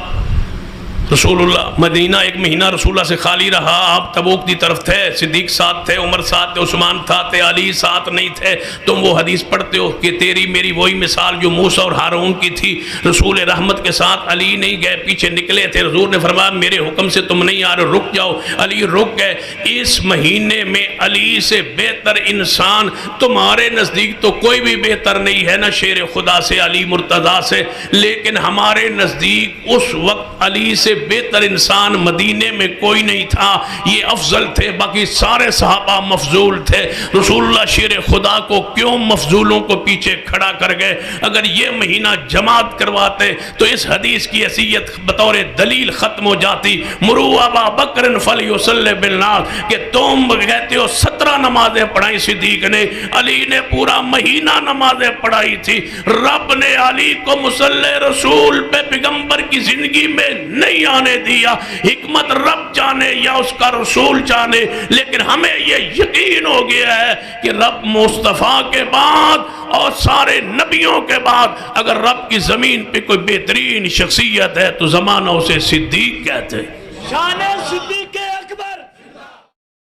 رسول اللہ مدینہ ایک مہینہ رسول اللہ سے خالی رہا، آپ تبوک کی طرف تھے، صدیق ساتھ تھے، عمر ساتھ تھے، عثمان ساتھ تھے، علی ساتھ نہیں تھے۔ تم وہ حدیث پڑھتے ہو کہ تیری میری وہی مثال جو موسیٰ اور ہارون کی تھی، رسول رحمت کے ساتھ علی نہیں گئے، پیچھے نکلے تھے، حضور نے فرمایا میرے حکم سے تم نہیں آ رہے، رک جاؤ۔ علی رک گئے۔ اس مہینے میں علی سے بہتر انسان تمہارے نزدیک تو کوئی بھی بہتر نہیں ہے، نہ شیر خدا سے، علی مرتضیٰ سے، لیکن ہمارے نزدیک اس وقت علی سے بہتر انسان مدینے میں کوئی نہیں تھا، یہ افضل تھے، باقی سارے صحابہ مفضول تھے۔ رسول اللہ شیر خدا کو کیوں مفضولوں کو پیچھے کھڑا کر گئے؟ اگر یہ مہینہ جماعت کرواتے تو اس حدیث کی حیثیت بطور دلیل ختم ہو جاتی۔ مرو ابا بکر فلیصلی بالناس، کہ تم کہتے ہو 17 نمازیں پڑھائی صدیق نے، علی نے پورا مہینہ نمازیں پڑھائی تھی۔ رب نے علی کو مصلی رسول پہ پیغمبر کی زندگی میں نہیں آنے دیا، حکمت رب جانے یا اس کا رسول جانے، لیکن ہمیں یہ یقین ہو گیا ہے کہ رب مصطفیٰ کے بعد اور سارے نبیوں کے بعد اگر رب کی زمین پہ کوئی بہترین شخصیت ہے تو زمانہ اسے صدیق کہتے ہیں۔ شان صدیق